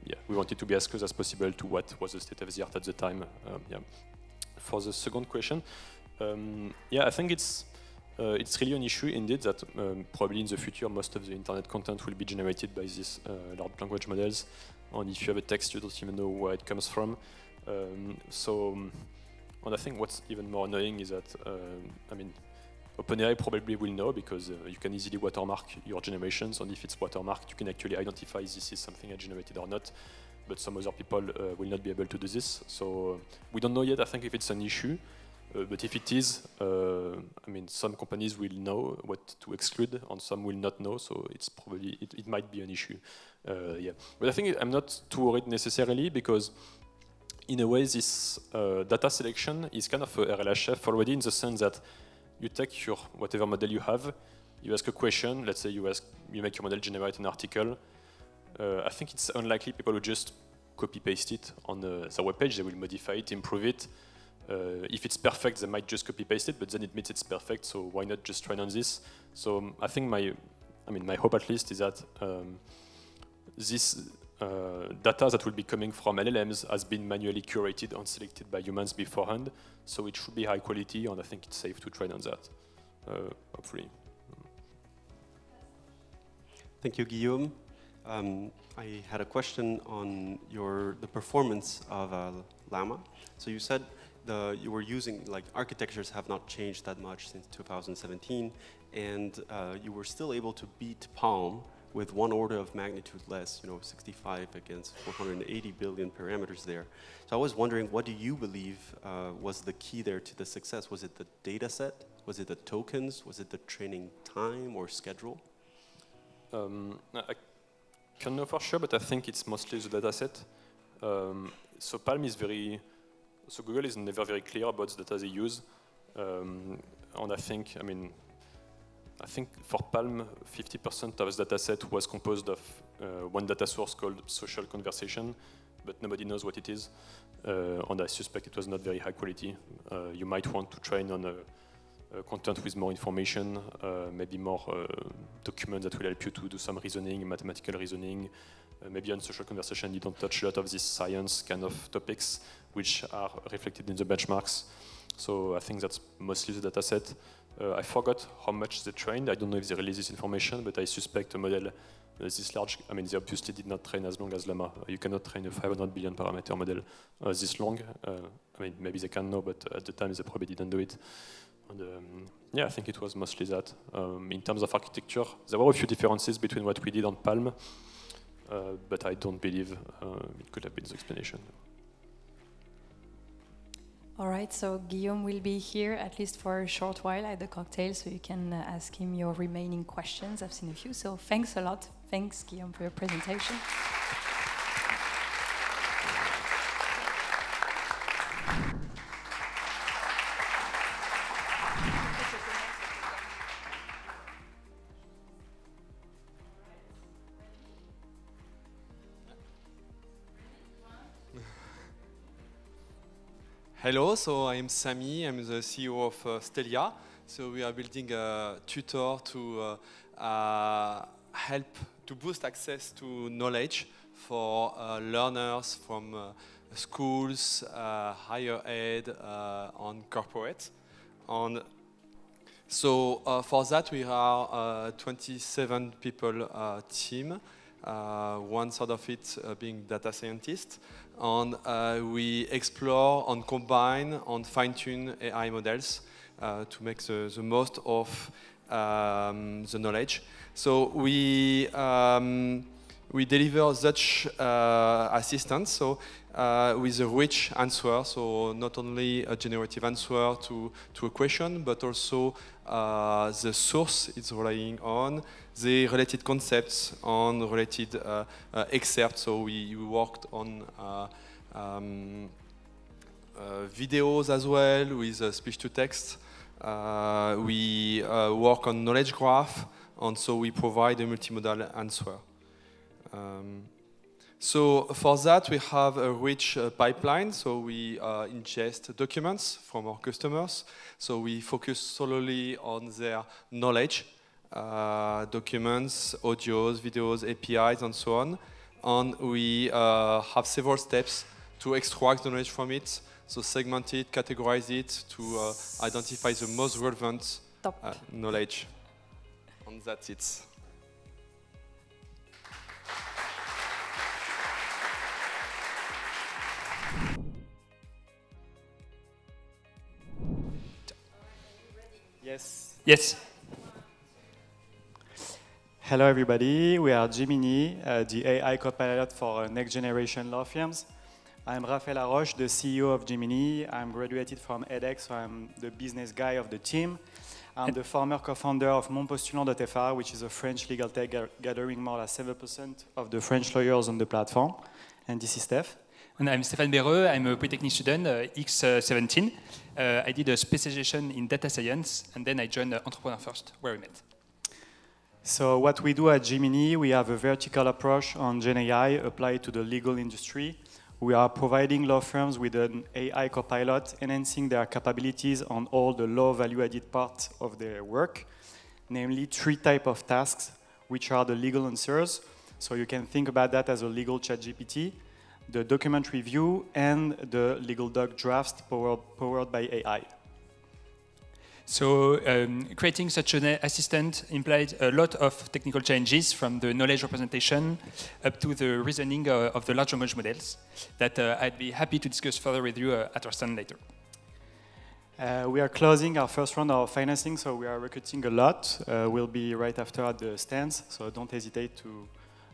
Yeah, we wanted to be as close as possible to what was the state of the art at the time. Yeah. For the second question, yeah, I think it's really an issue indeed that probably in the future most of the internet content will be generated by these large language models, and if you have a text you don't even know where it comes from. And I think what's even more annoying is that I mean, OpenAI probably will know because you can easily watermark your generations, and if it's watermarked you can actually identify this is something I generated or not, but some other people will not be able to do this. So we don't know yet, I think, if it's an issue. But if it is, I mean, some companies will know what to exclude, and some will not know. So it's probably it might be an issue. Yeah, but I think I'm not too worried necessarily because, in a way, this data selection is kind of a RLHF already in the sense that you take your whatever model you have, you ask a question. Let's say you make your model generate an article. I think it's unlikely people will just copy paste it on their web page. They will modify it, improve it. If it's perfect, they might just copy paste it, but then it means it's perfect. So why not just train on this? So I think my hope at least is that this data that will be coming from LLMs has been manually curated and selected by humans beforehand, so it should be high quality, and I think it's safe to train on that, hopefully. Thank you, Guillaume. I had a question on the performance of Llama. So you said you were using, like, architectures have not changed that much since 2017, and you were still able to beat Palm with one order of magnitude less, 65 against 480 billion parameters there. So I was wondering, what do you believe was the key there to the success? Was it the data set? Was it the tokens? Was it the training time or schedule? I can't know for sure, but I think it's mostly the data set. So Palm is so Google is never very clear about the data they use. And I think for Palm, 50% of the data set was composed of one data source called social conversation, but nobody knows what it is. And I suspect it was not very high quality. You might want to train on content with more information, maybe more documents that will help you to do some reasoning, mathematical reasoning. Maybe on social conversation you don't touch a lot of these science kind of topics which are reflected in the benchmarks. So I think that's mostly the data set. I forgot how much they trained. I don't know if they released this information, but I suspect a model this large, they obviously did not train as long as Llama. You cannot train a 500 billion parameter model this long. Maybe they can now, but at the time they probably didn't do it. And, yeah, I think it was mostly that. In terms of architecture, there were a few differences between what we did on Palm, but I don't believe it could have been the explanation. All right, so Guillaume will be here at least for a short while at the cocktail, so you can ask him your remaining questions. I've seen a few, so thanks a lot. Thanks, Guillaume, for your presentation. Hello, so I'm Sami, I'm the CEO of Stellia. So we are building a tutor to help to boost access to knowledge for learners from schools, higher ed, and corporate. And so for that we are a 27 people team, one third of it being data scientists. And we explore and combine and fine-tune AI models to make the most of the knowledge. So we deliver such assistance, so with a rich answer, so not only a generative answer to a question, but also the source it's relying on, the related concepts, on related excerpts. So we worked on videos as well with speech-to-text. We work on knowledge graph, and so we provide a multimodal answer. So for that we have a rich pipeline, so we ingest documents from our customers. So we focus solely on their knowledge, documents, audios, videos, APIs, and so on. And we have several steps to extract the knowledge from it, so segment it, categorize it to identify the most relevant knowledge. And that's it. Yes. Yes. Hello, everybody. We are Jimini, the AI copilot for next generation law firms. I'm Raphaël Laroche, the CEO of Jimini. I'm graduated from edX, so I'm the business guy of the team. I'm the former co-founder of monpostulant.fr, which is a French legal tech gathering more than 7% of the French lawyers on the platform. And this is Steph. And I'm Stéphane Berreux. I'm a polytechnique student, X17. I did a specialization in data science, and then I joined Entrepreneur First, where we met. So what we do at Jimini, we have a vertical approach on GenAI applied to the legal industry. We are providing law firms with an AI copilot, enhancing their capabilities on all the low value-added parts of their work, namely 3 types of tasks, which are the legal answers, So you can think about that as a legal ChatGPT, the document review, and the legal doc drafts powered by AI. So creating such an assistant implied a lot of technical changes, from the knowledge representation up to the reasoning of the large language models, that I'd be happy to discuss further with you at our stand later. We are closing our first round of financing, so we are recruiting a lot. We'll be right after at the stands, so don't hesitate to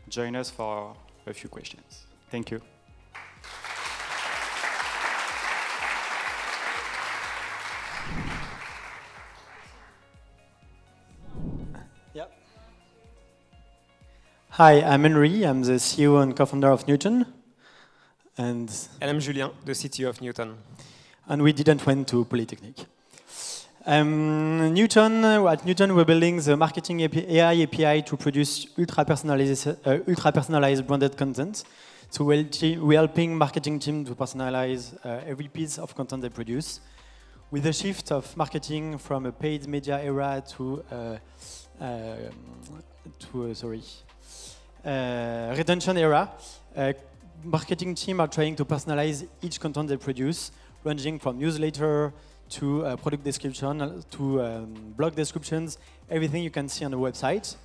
join us for a few questions. Thank you. Yep. Hi, I'm Henry. I'm the CEO and co-founder of Newtone. And I'm Julien, the CTO of Newtone. And we didn't went to Polytechnique. Newtone, at Newtone, we're building the marketing AI API to produce ultra-personalized branded content. So we're helping marketing team to personalize every piece of content they produce. With the shift of marketing from a paid media era to retention era, marketing team are trying to personalize each content they produce, ranging from newsletter to product description to blog descriptions, everything you can see on the website.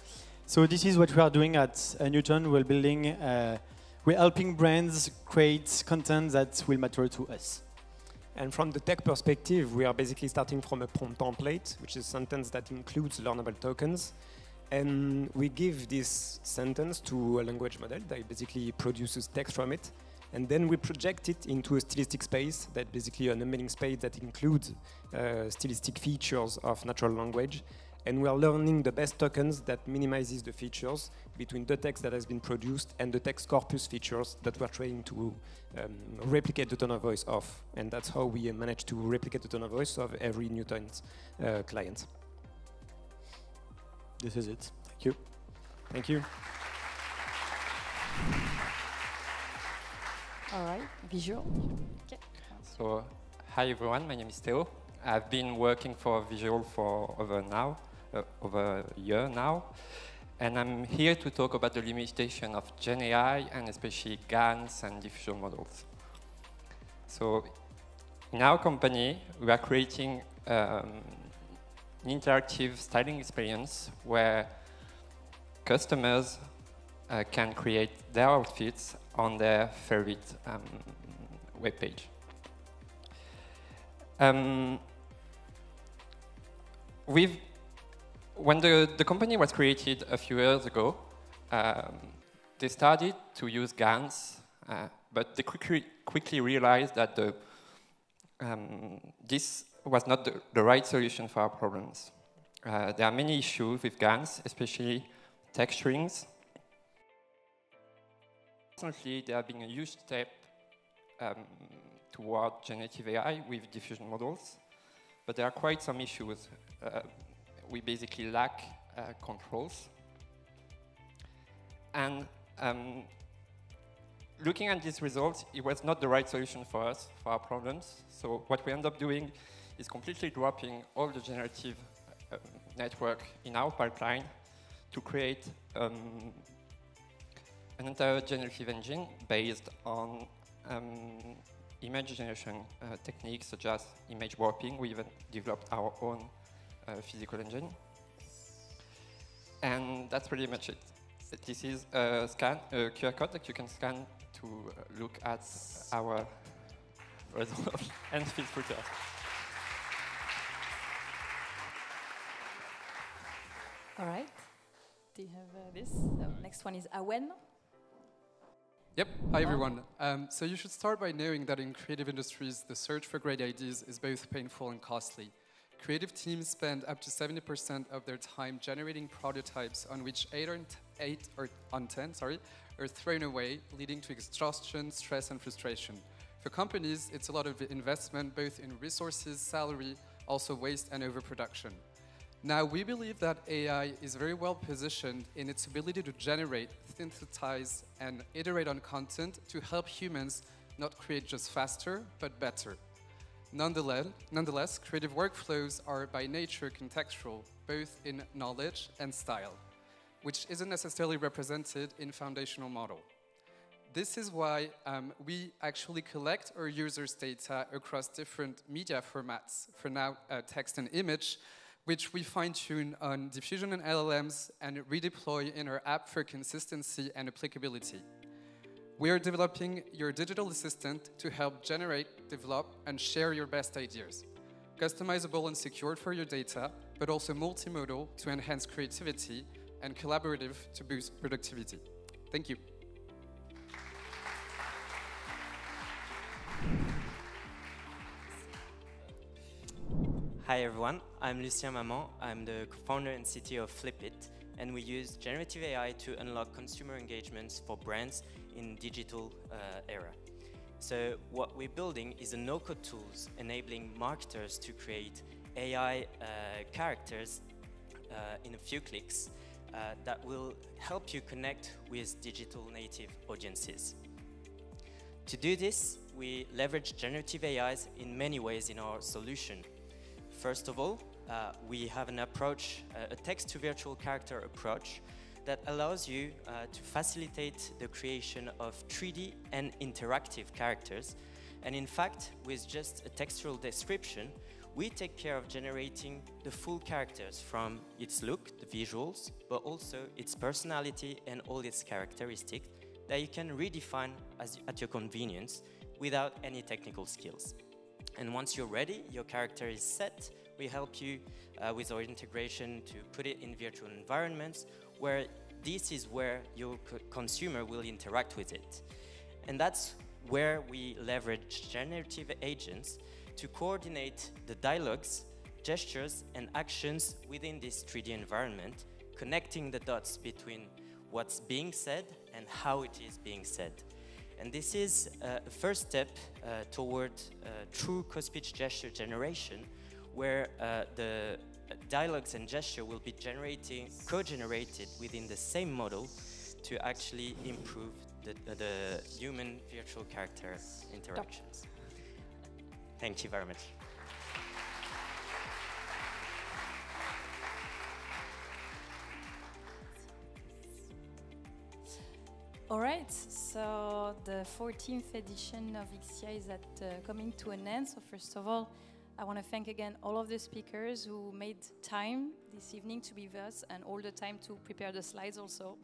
So this is what we are doing at Newtone. We're building, we're helping brands create content that will matter to us. And from the tech perspective, we are basically starting from a prompt template, which is a sentence that includes learnable tokens. And we give this sentence to a language model that basically produces text from it. And then we project it into a stylistic space, that basically an embedding space that includes stylistic features of natural language. And we are learning the best tokens that minimizes the features between the text that has been produced and the text corpus features that we're trying to replicate the tone of voice of. And that's how we manage to replicate the tone of voice of every Newtone's client. This is it. Thank you. Thank you. All right, visual. Okay. So, hi everyone, my name is Theo. I've been working for Veesual for over a year now, and I'm here to talk about the limitation of GenAI and especially GANs and diffusion models. So, in our company, we are creating an interactive styling experience where customers can create their outfits on their favorite web page. When the company was created a few years ago, they started to use GANs, but they quickly realized that this was not the right solution for our problems. There are many issues with GANs, especially text strings. Recently, there have been a huge step toward generative AI with diffusion models, but there are quite some issues. We basically lack controls. And looking at these results, it was not the right solution for us, for our problems. So what we end up doing is completely dropping all the generative network in our pipeline to create an entire generative engine based on image generation techniques such as image warping. We even developed our own physical engine. And that's pretty much it. This is a QR code that you can scan to look at our results and feel free to ask. All right. Do you have this? So next one is Awen. Yep. Hi, everyone. So you should start by knowing that in creative industries, the search for great ideas is both painful and costly. Creative teams spend up to 70% of their time generating prototypes on which 8 on 10 are thrown away, leading to exhaustion, stress, and frustration. For companies, it's a lot of investment, both in resources, salary, also waste and overproduction. Now, we believe that AI is very well positioned in its ability to generate, synthesize, and iterate on content to help humans not create just faster, but better. Nonetheless, creative workflows are by nature contextual, both in knowledge and style. which isn't necessarily represented in foundational model. This is why we actually collect our users' data across different media formats, for now text and image, which we fine-tune on diffusion and LLMs and redeploy in our app for consistency and applicability. We are developing your digital assistant to help generate, develop, and share your best ideas. Customizable and secured for your data, but also multimodal to enhance creativity and collaborative to boost productivity. Thank you. Hi everyone, I'm Lucien Maman. I'm the co-founder and CTO of Flippit, and we use generative AI to unlock consumer engagements for brands in digital era. So what we're building is a no-code tools enabling marketers to create AI characters in a few clicks that will help you connect with digital native audiences. To do this, we leverage generative AIs in many ways in our solution. First of all, we have an approach, a text-to-virtual character approach that allows you to facilitate the creation of 3D and interactive characters. And in fact, with just a textual description, we take care of generating the full characters from its look, the visuals, but also its personality and all its characteristics that you can redefine at your convenience without any technical skills. And once you're ready, your character is set, we help you with our integration to put it in virtual environments where this is where your consumer will interact with it. And that's where we leverage generative agents to coordinate the dialogues, gestures, and actions within this 3D environment, connecting the dots between what's being said and how it is being said. And this is a first step toward true co-speech gesture generation, where the dialogues and gesture will be co-generated within the same model to actually improve the human virtual character interactions. Thank you very much. All right, so the 14th edition of X-IA is coming to an end. So first of all, I want to thank again all of the speakers who made time this evening to be with us and all the time to prepare the slides also.